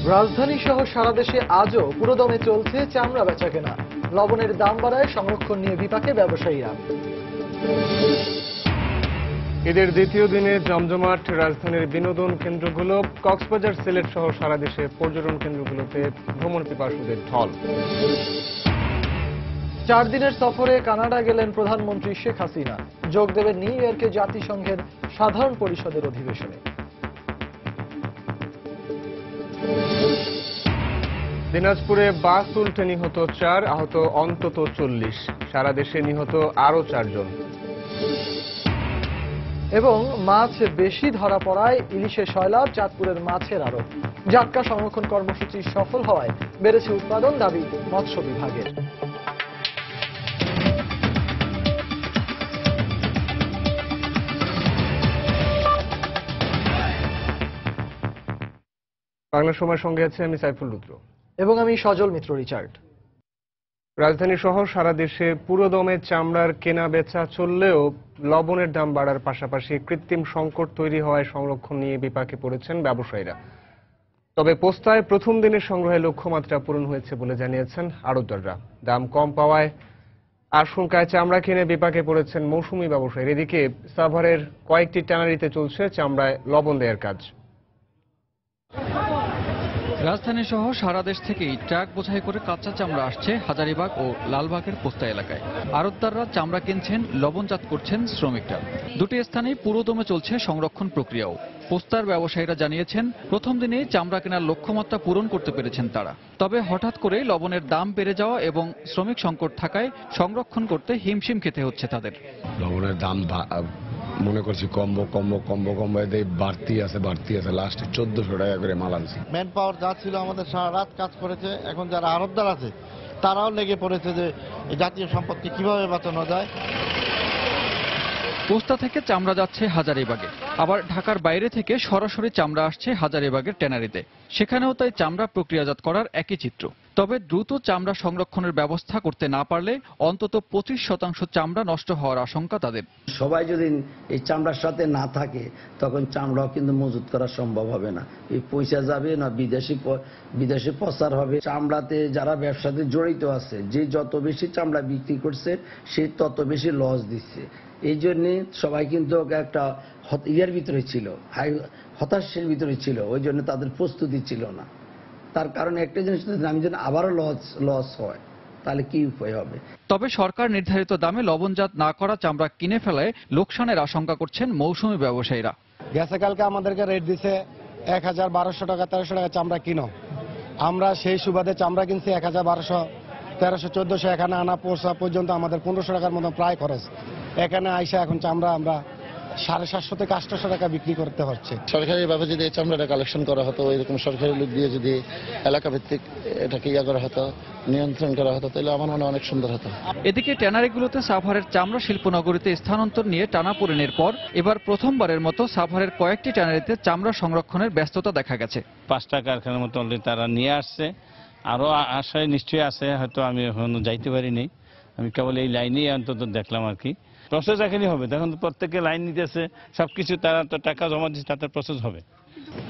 রাজধানী সহ সারা দেশে আজও পুরোদমে চলছে চামড়া বেচাকেনা। লবণের দাম বাড়ায় সংরক্ষণ নিয়ে বিপাকে ব্যবসায়ীরা। ঈদের দ্বিতীয় দিনে জমজমাট রাজধানীর বিনোদন কেন্দ্রগুলো। কক্সবাজার, সিলেট সহ সারা দেশে পর্যটন কেন্দ্রগুলোতে ভ্রমণ পিপাসুদের ঢল। 4 দিনের সফরে কানাডা গেলেন প্রধানমন্ত্রী শেখ হাসিনা। যোগ দেবেন নিউ ইয়র্কে জাতিসংঘের সাধারণ পরিষদের অধিবেশনে। দিনাজপুরে বাস উল্টে নিহত 4, আহত অন্তত 40। সারা দেশে নিহত আরও 4 জন। এবং মাছ বেশি ধরা পড়ায় ইলিশে সয়লাব, চাঁদপুরের মাছের আড়ত। জাটকা সংরক্ষণ কর্মসূচি সফল হওয়ায় বেড়েছে উৎপাদন, দাবি মৎস্য বিভাগের। বাংলা সময়ের সঙ্গে আছে আমি সাইফুল রুদ্র এবং আমি সজল মিত্র রিচার্ড। রাজধানী সহ সারা দেশে পুরোদমে চামড়ার কেনা বেচা চললেও লবণের দাম বাড়ার পাশাপাশি কৃত্রিম সংকট তৈরি হওয়ায় সংরক্ষণ নিয়ে বিপাকে পড়েছেন ব্যবসায়ীরা। তবে পোস্তায় প্রথম দিনের সংগ্রহে লক্ষ্যমাত্রা পূরণ হয়েছে বলে জানিয়েছেন আড়তদাররা। দাম কম পাওয়ায় আশঙ্কায় চামড়া কিনে বিপাকে পড়েছেন মৌসুমি ব্যবসায়ী। এদিকে সাভারের কয়েকটি ট্যানারিতে চলছে চামড়ায় লবণ দেওয়ার কাজ। রাজধানী সহ সারা দেশ থেকেই ট্রাক বোঝাই করে কাঁচা চামড়া আসছে হাজারীবাগ ও লালবাগের পোস্তা এলাকায়। আড়তদাররা চামড়া কিনছেন, লবণজাত করছেন শ্রমিকরা। দুটি স্থানেই পুরোদমে চলছে সংরক্ষণ প্রক্রিয়াও। পোস্তার ব্যবসায়ীরা জানিয়েছেন, প্রথম দিনেই চামড়া কেনার লক্ষ্যমাত্রা পূরণ করতে পেরেছেন তারা। তবে হঠাৎ করে লবণের দাম বেড়ে যাওয়া এবং শ্রমিক সংকট থাকায় সংরক্ষণ করতে হিমশিম খেতে হচ্ছে তাদের। লবণের দাম মনে করছি কম্বো এদের বাড়তি আছে লাস্টে 1400 টাকা করে মাল আনছে। ম্যান পাওয়ার যা ছিল আমাদের সারা রাত কাজ করেছে। এখন যারা আড়তদার আছে তারাও লেগে পড়েছে যে জাতীয় সম্পদকে কিভাবে বাঁচানো যায়। পোস্তা থেকে চামড়া যাচ্ছে হাজারীবাগে, আবার ঢাকার বাইরে থেকে সরাসরি চামড়া আসছে হাজারীবাগের ট্যানারিতে। সেখানেও তাই চামড়া প্রক্রিয়াজাত করার একই চিত্র। তবে দ্রুত চামড়া সংরক্ষণের ব্যবস্থা করতে না পারলে অন্তত 25% চামড়া নষ্ট হওয়ার আশঙ্কা তাদের। সবাই যদি এই চামড়ার সাথে না থাকে তখন চামড়াও কিন্তু মজুত করা সম্ভব হবে না। এই পয়সা যাবে না বিদেশে প্রচার হবে। চামড়াতে যারা ব্যবসাতে জড়িত আছে, যে যত বেশি চামড়া বিক্রি করছে সে তত বেশি লস দিচ্ছে। এই জন্যে সবাই কিন্তু একটা ইয়ার ভিতরে ছিল, হতাশের ভিতরে ছিল। ওই জন্য তাদের প্রস্তুতি ছিল না। তার কারণে একটা জিনিস, আমি যেন আবারও লস হয় তাহলে কি উপায় হবে। তবে সরকার নির্ধারিত দামে লবণজাত না করা চামড়া কিনে ফেলায় লোকসানের আশঙ্কা করছেন মৌসুমি ব্যবসায়ীরা। গেছে কালকে আমাদেরকে রেট দিছে 1200 টাকা 1300 টাকা চামড়া কিনো। আমরা সেই সুবাদে চামড়া কিনছি 1200, 1300, 1400। এখানে আনা পৌঁছা পর্যন্ত আমাদের 1500 টাকার মতো প্রায় খরচ। এখানে আইসা এখন চামড়া আমরা 750 থেকে 800 টাকা বিক্রি করতে হচ্ছে। সরকারিভাবে যদি এই চামড়াটা কালেকশন করা হতো, এরকম সরকারি লোক দিয়ে যদি এলাকা ভিত্তিক এটাকে করা হতো, নিয়ন্ত্রণ করা হতো, তাহলে আমার মনে অনেক সুন্দর হতো। এদিকে ট্যানারিগুলোতে সাভারের চামড়া শিল্পনগরীতে স্থানান্তর নিয়ে টানাপোড়েনের পর এবার প্রথমবারের মতো সাভারের কয়েকটি ট্যানারিতে চামড়া সংরক্ষণের ব্যস্ততা দেখা গেছে। 5টা কারখানার মতো অলরেডি তারা নিয়ে আসছে। আরও আশায় নিশ্চয়ই আছে, হয়তো আমি এখনো যাইতে পারিনি। আমি কেবল এই লাইনেই অন্তত দেখলাম আর কি। প্রসেস এখনই হবে, দেখুন প্রত্যেকে লাইন নিতেছে, সবকিছু তারা তো টাকা জমা দিচ্ছে, তাতে প্রসেস হবে।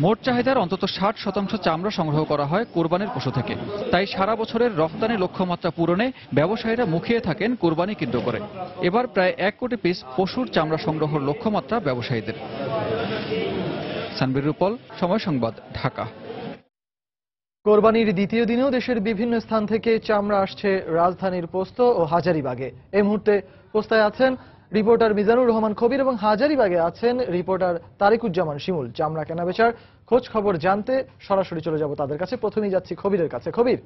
মোট চাহিদার অন্তত 60% চামড়া সংগ্রহ করা হয় কোরবানির পশু থেকে। তাই সারা বছরের রপ্তানি লক্ষ্যমাত্রা পূরণে ব্যবসায়ীরা মুখিয়ে থাকেন কোরবানি কেন্দ্র করে। এবার প্রায় 1 কোটি পিস পশুর চামড়া সংগ্রহের লক্ষ্যমাত্রা ব্যবসায়ীদের। সানবীর রূপল, সময় সংবাদ, ঢাকা। কোরবানির দ্বিতীয় দিনেও দেশের বিভিন্ন স্থান থেকে চামড়া আসছে রাজধানীর পোস্ত ও হাজারীবাগে। এই মুহূর্তে পোস্তায় আছেন রিপোর্টার মিজানুর রহমান কবির এবং হাজারীবাগে আছেন রিপোর্টার তারিকুজ্জামান শিমুল। চামড়া কেনাবেচার খোঁজ খবর জানতে সরাসরি চলে যাব তাদের কাছে। প্রথমেই যাচ্ছি কবিরের কাছে। কবির,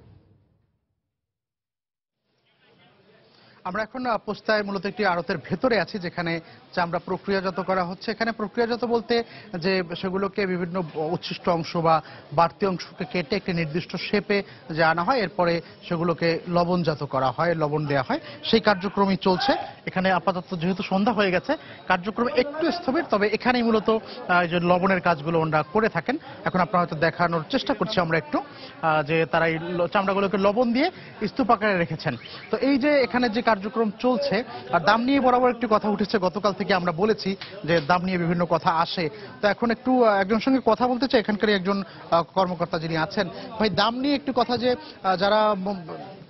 আমরা এখন পোস্তায় মূলত একটি আড়তের ভেতরে আছি, যেখানে চামড়া প্রক্রিয়াজাত করা হচ্ছে। এখানে প্রক্রিয়াজাত বলতে যে সেগুলোকে বিভিন্ন উচ্ছিষ্ট অংশ বা বাড়তি অংশকে কেটে একটি নির্দিষ্ট শেপে যে আনা হয়, এরপরে সেগুলোকে লবণজাত করা হয়, লবণ দেওয়া হয়। সেই কার্যক্রমই চলছে এখানে। আপাতত যেহেতু সন্ধ্যা হয়ে গেছে, কার্যক্রম একটু স্থবির, তবে এখানেই মূলত যে লবণের কাজগুলো ওনারা করে থাকেন। এখন আপনারা হয়তো দেখানোর চেষ্টা করছি আমরা একটু, যে তারা এই চামড়াগুলোকে লবণ দিয়ে স্তূপ আকারে রেখেছেন। তো এই যে এখানে যে কার্যক্রম চলছে। আর দাম নিয়ে বরাবর একটি কথা উঠেছে, গতকাল থেকে আমরা বলেছি যে দাম নিয়ে বিভিন্ন কথা আসে। তো এখন একটু একজন সঙ্গে কথা বলতে চাই, এখানকার একজন কর্মকর্তা যিনি আছেন। ভাই, দাম নিয়ে একটু কথা, যে যারা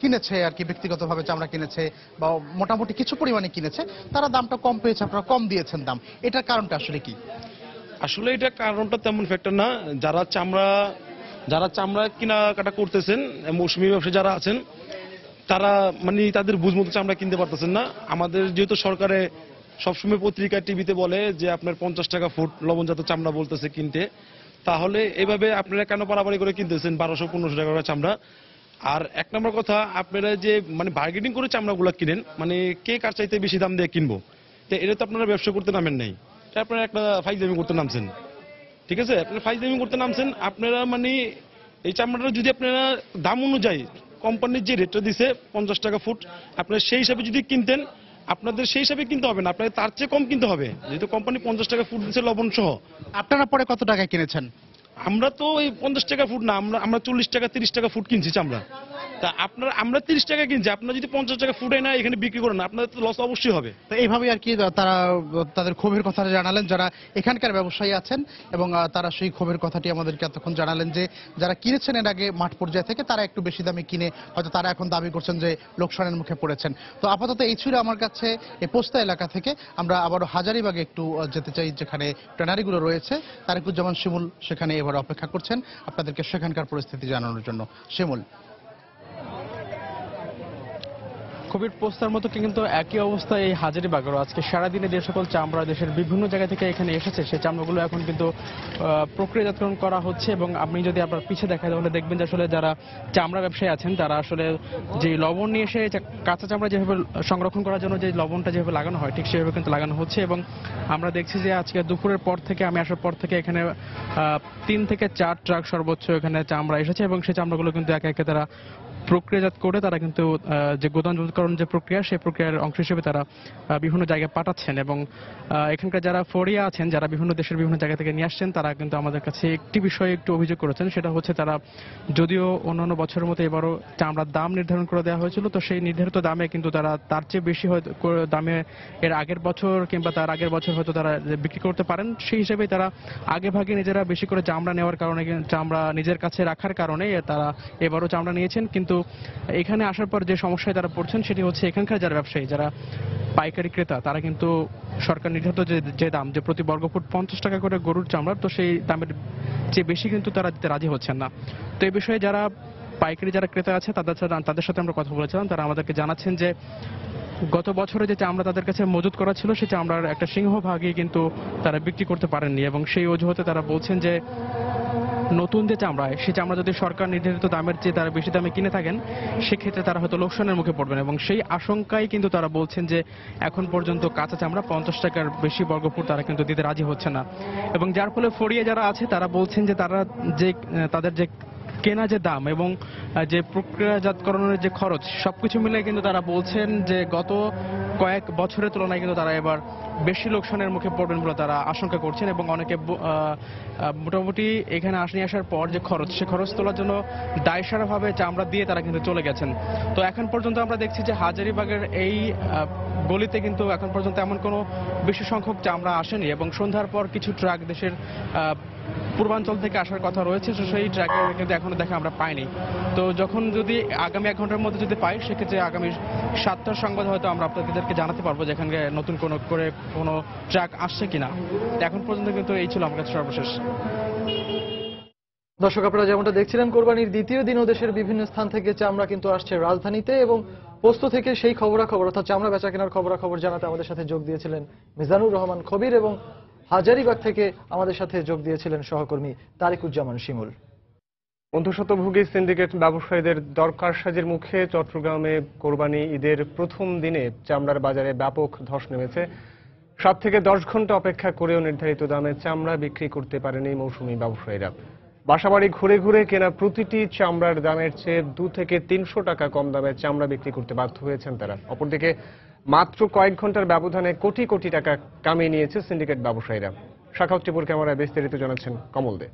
কিনেছে আর কি, ব্যক্তিগতভাবে চামড়া কিনেছে বা মোটামুটি কিছু পরিমাণে কিনেছে, তারা দামটা কম পেয়েছে, আপনারা কম দিয়েছেন দাম, এটার কারণটা আসলে কি? আসলে এটা কারণটা তেমন ফ্যাক্টর না। যারা চামড়া কেনাকাটা করতেছেন, মৌসুমী ব্যবসায়ী যারা আছেন, তারা মানে তাদের বুঝ মতো চামড়া কিনতে পারতেছেন না। আমাদের যেহেতু সরকারে সবসময় পত্রিকা টিভিতে বলে যে আপনার 50 টাকা ফুট লবণজাত চামড়া বলতেছে কিনতে, তাহলে এভাবে আপনারা কেন পারাপারি করে কিনতেছেন 1200-1500 টাকা করে চামড়া? আর এক নম্বর কথা, আপনারা যে মানে বার্গেনিং করে চামড়াগুলো কিনেন, মানে কে কার চাইতে বেশি দাম দিয়ে কিনবো, তো এটা তো আপনারা ব্যবসা করতে নামেন নাই, আপনারা একটা ফাইজলামি করতে নামছেন। ঠিক আছে, আপনারা ফাইজলামি করতে নামছেন। আপনারা মানে এই চামড়াটা যদি আপনারা দাম অনুযায়ী কোম্পানির যে রেটটা দিছে 50 টাকা ফুট, আপনারা সেই হিসাবে যদি কিনতেন, আপনাদের সেই হিসাবে কিনতে হবে না, আপনাদের তার চেয়ে কম কিনতে হবে, যেহেতু কোম্পানি 50 টাকা ফুট দিচ্ছে লবণ সহ। আপনারা পরে কত টাকায় কিনেছেন? আমরা তো এই 50 টাকা ফুট না, আমরা 40 টাকা 30 টাকা ফুট কিনছি চামড়া। তা আমরা 30 টাকা কিনছি, আপনারা যদি 50 টাকা ফুটে না এখানে বিক্রি করেন, আপনাদের তো লস অবশ্যই হবে। তো এইভাবে আর কি তারা তাদের ক্ষোভের কথা জানালেন, যারা এখানকার ব্যবসায়ী আছেন, এবং তারা সেই ক্ষোভের কথাটি আমাদেরকে এতক্ষণ জানালেন যে যারা কিনেছেন এর আগে মাঠ পর্যায়ে থেকে, তারা একটু বেশি দামে কিনে হয়তো তারা এখন দাবি করছেন যে লোকসানের মুখে পড়েছেন। তো আপাতত এই ছিল আমার কাছে এই পোস্তা এলাকা থেকে। আমরা আবারও হাজারীবাগে একটু যেতে চাই, যেখানে ট্যানারিগুলো রয়েছে। তারিকুজ্জামান শিমুল সেখানে এবার অপেক্ষা করছেন আপনাদেরকে সেখানকার পরিস্থিতি জানানোর জন্য। শিমুল। কবির পোস্তার মতো কিন্তু একই অবস্থা এই হাজারীবাগেরও। আজকে সারাদিনে যে সকল চামড়া দেশের বিভিন্ন জায়গা থেকে এখানে এসেছে, সেই চামড়াগুলো এখন কিন্তু প্রক্রিয়াজাতকরণ করা হচ্ছে। এবং আপনি যদি আপনার পিছিয়ে দেখেন তাহলে দেখবেন যে আসলে যারা চামড়া ব্যবসায়ী আছেন, তারা আসলে যে লবণ নিয়ে এসে কাঁচা চামড়া যেভাবে সংরক্ষণ করার জন্য যে লবণটা যেভাবে লাগানো হয়, ঠিক সেভাবে কিন্তু লাগানো হচ্ছে। এবং আমরা দেখছি যে আজকে দুপুরের পর থেকে, আমি আসার পর থেকে এখানে 3 থেকে 4 ট্রাক সর্বোচ্চ এখানে চামড়া এসেছে। এবং সেই চামড়াগুলো কিন্তু একে একে তারা প্রক্রিয়াজাত করে তারা কিন্তু যে গোদামজাতকরণ যে প্রক্রিয়া, সেই প্রক্রিয়ার অংশ হিসেবে তারা বিভিন্ন জায়গায় পাঠাচ্ছেন। এবং এখানকার যারা ফড়িয়া আছেন, যারা বিভিন্ন দেশের বিভিন্ন জায়গা থেকে নিয়ে আসছেন, তারা কিন্তু আমাদের কাছে একটি বিষয়ে একটু অভিযোগ করেছেন। সেটা হচ্ছে তারা, যদিও অন্যান্য বছরের মতো এবারও চামড়ার দাম নির্ধারণ করে দেওয়া হয়েছিল, তো সেই নির্ধারিত দামে কিন্তু তারা তার চেয়ে বেশি হয়তো দামে এর আগের বছর কিংবা তার আগের বছর হয়তো তারা বিক্রি করতে পারেন। সেই হিসেবেই তারা আগে ভাগে নিজেরা বেশি করে চামড়া নেওয়ার কারণে, চামড়া নিজের কাছে রাখার কারণে তারা এবারও চামড়া নিয়েছেন। কিন্তু এখানে আসার পর যে সমস্যায় তারা পড়ছেন, সেটি হচ্ছে এখানকার যারা ব্যবসায়ী, যারা পাইকারি ক্রেতা, তারা কিন্তু সরকার নির্ধারিত যে দাম, যে প্রতি বর্গফুট 50 টাকা করে গরুর চামড়া, তো সেই দামের চেয়ে বেশি কিন্তু তারা দিতে রাজি হচ্ছেন না। তো এই বিষয়ে যারা পাইকারি যারা ক্রেতা আছে, তাদের সাথে আমরা কথা বলেছিলাম। তারা আমাদেরকে জানাচ্ছেন যে গত বছরে যে চামড়া তাদের কাছে মজুত করা ছিল, সেই চামড়ার একটা সিংহভাগই কিন্তু তারা বিক্রি করতে পারেননি। এবং সেই অজুহাতে তারা বলছেন যে নতুন যে চামড়া, সেই চামড়া যদি সরকার নির্ধারিত দামের চেয়ে তারা বেশি দামে কিনে থাকেন, সেক্ষেত্রে তারা হয়তো লোকসানের মুখে পড়বেন। এবং সেই আশঙ্কায় কিন্তু তারা বলছেন যে এখন পর্যন্ত কাঁচা চামড়া 50 টাকার বেশি বর্গফুট তারা কিন্তু দিতে রাজি হচ্ছে না। এবং যার ফলে ফড়িয়ে যারা আছে, তারা বলছেন যে তারা যে তাদের যে কেনা যে দাম এবং যে প্রক্রিয়াজাতকরণের যে খরচ, সবকিছু মিলে কিন্তু তারা বলছেন যে গত কয়েক বছরের তুলনায় কিন্তু তারা এবার বেশি লোকসানের মুখে পড়বেন বলে তারা আশঙ্কা করছেন। এবং অনেকে মোটামুটি এখানে নিয়ে আসার পর যে খরচ, সে খরচ তোলার জন্য দায়সারাভাবে চামড়া দিয়ে তারা কিন্তু চলে গেছেন। তো এখন পর্যন্ত আমরা দেখছি যে হাজারীবাগের এই গলিতে কিন্তু এখন পর্যন্ত এমন কোনো বেশি সংখ্যক চামড়া আসেনি। এবং সন্ধ্যার পর কিছু ট্রাক দেশের পূর্বাঞ্চল থেকে আসার কথা রয়েছে, সেই ট্রাকে কিন্তু এখনো দেখা আমরা পাইনি। তো যখন যদি আগামী 1 ঘন্টার মধ্যে যদি পাই, সেক্ষেত্রে আগামী 7টার সংবাদ হয়তো আমরা আপনাদেরকে জানাতে পারবো যে এখানে নতুন কোনো ট্রাক আসছে কিনা। এখন পর্যন্ত কিন্তু এই ছিল আমার কাছে সর্বশেষ। দর্শক, আপনারা যেমনটা দেখছিলেন, কোরবানির দ্বিতীয় দিনও দেশের বিভিন্ন স্থান থেকে চামড়া কিন্তু আসছে রাজধানীতে। এবং পোস্ত থেকে সেই খবরাখবর, অর্থাৎ চামড়া বেচা কেনার খবরাখবর জানাতে আমাদের সাথে যোগ দিয়েছিলেন মিজানুর রহমান কবির, এবং হাজারীবাগ থেকে আমাদের সাথে যোগ দিয়েছিলেন সহকর্মী তারিকুজ্জামান শিমুল। অন্তঃশতভোগী সিন্ডিকেট ব্যবসায়ীদের দরকার সাজির মুখে চট্টগ্রামে কোরবানি ঈদের প্রথম দিনে চামড়ার বাজারে ব্যাপক ধস নেমেছে। 7 থেকে 10 ঘন্টা অপেক্ষা করেও নির্ধারিত দামে চামড়া বিক্রি করতে পারেনি মৌসুমী ব্যবসায়ীরা। বাসাবাড়ি ঘুরে ঘুরে কেনা প্রতিটি চামড়ার দামের চেয়ে 2 থেকে 300 টাকা কম দামে চামড়া বিক্রি করতে বাধ্য হয়েছেন তারা। অপরদিকে মাত্র কয়েক ঘন্টার ব্যবধানে কোটি কোটি টাকা কামিয়ে নিয়েছে সিন্ডিকেট ব্যবসায়ীরা। শাখাউত টিপুর ক্যামেরায় বিস্তারিত জানাচ্ছেন কমল দে।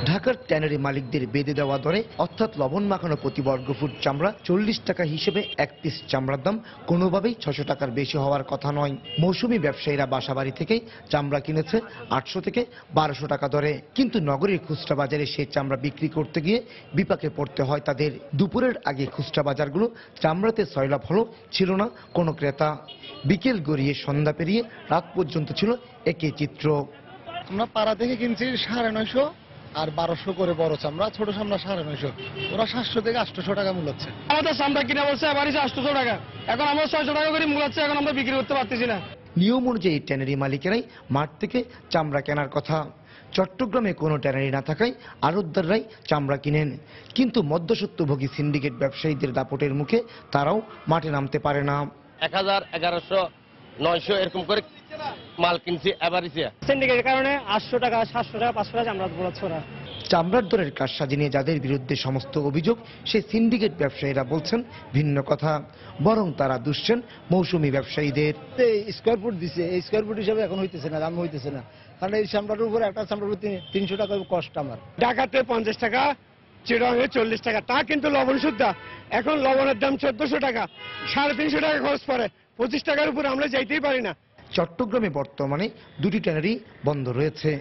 ঢাকার ট্যানারি মালিকদের বেঁধে দেওয়া দরে অর্থাৎ লবণ মাখানো প্রতি বর্গফুট চামড়া 40 টাকা হিসেবে এক পিস চামড়ার দাম কোনোভাবেই 600 টাকার বেশি হওয়ার কথা নয়। মৌসুমী ব্যবসায়ীরা বাসাবাড়ি থেকে চামড়া কিনেছে 800 থেকে 1200 টাকা দরে, কিন্তু নগরীর খুচরা বাজারে সেই চামড়া বিক্রি করতে গিয়ে বিপাকে পড়তে হয় তাদের। দুপুরের আগে খুচরা বাজারগুলো চামড়াতে সয়লাভ হলো, ছিল না কোনো ক্রেতা। বিকেল গড়িয়ে সন্ধ্যা পেরিয়ে রাত পর্যন্ত ছিল একই চিত্র। আমরা পাড়া থেকে কিনছি 950 আর 1200 করে বড় চামড়া, ছোট চামড়া 950। ওরা 700 থেকে 800 টাকা মূল্য। আমাদের চামড়া কিনে বলছে বাড়িতে 800 টাকা, এখন আমরা 600 টাকা করে মূল্য, এখন আমরা বিক্রি করতে পারতেছি না। নিয়ম অনুযায়ী ট্যানারি মালিকেরাই মাঠ থেকে চামড়া কেনার কথা। চট্টগ্রামে কোনো ট্যানারি না থাকায় আড়তদাররাই চামড়া কিনেন, কিন্তু মধ্যস্বত্বভোগী সিন্ডিকেট ব্যবসায়ীদের দাপটের মুখে তারাও মাঠে নামতে পারে না। 1000, 1100, 900 এরকম করে মাল কিনছি এভারেজে। সিন্ডিকেটের কারণে 800 টাকা, 700 টাকা, 500 টাকা চামড়া বলাচ্ছে ওরা। চামড়ার দরের কারসাজি নিয়ে যাদের বিরুদ্ধে সমস্ত অভিযোগ, সেই সিন্ডিকেট ব্যবসায়ীরা বলছেন ভিন্ন কথা। বরং তারা দুষছেন মৌসুমী ব্যবসায়ীদের। স্কোয়ার ফুট দিছে, এই স্কোয়ার ফুট হিসাবে এখন হইতেছে না, দাম হইতেছে না, কারণ এই চামড়ার উপর একটা চামড়ার উপর 300 টাকা কষ্ট আমার। ঢাকাতে 50 টাকা, চিটাগাংয়ে 40 টাকা, তা কিন্তু লবণ শুদ্ধা। এখন লবণের দাম 1400 টাকা, 350 টাকা খরচ পড়ে, 25 টাকার উপরে আমরা যাইতেই পারি না। চট্টগ্রামে বর্তমানে দুটি ট্যানারি বন্ধ রয়েছে।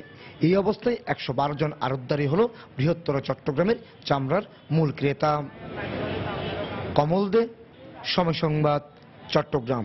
এই অবস্থায় 112 জন আড়তদারই হল বৃহত্তর চট্টগ্রামের চামড়ার মূল ক্রেতা। কমল দে, সময় সংবাদ, চট্টগ্রাম।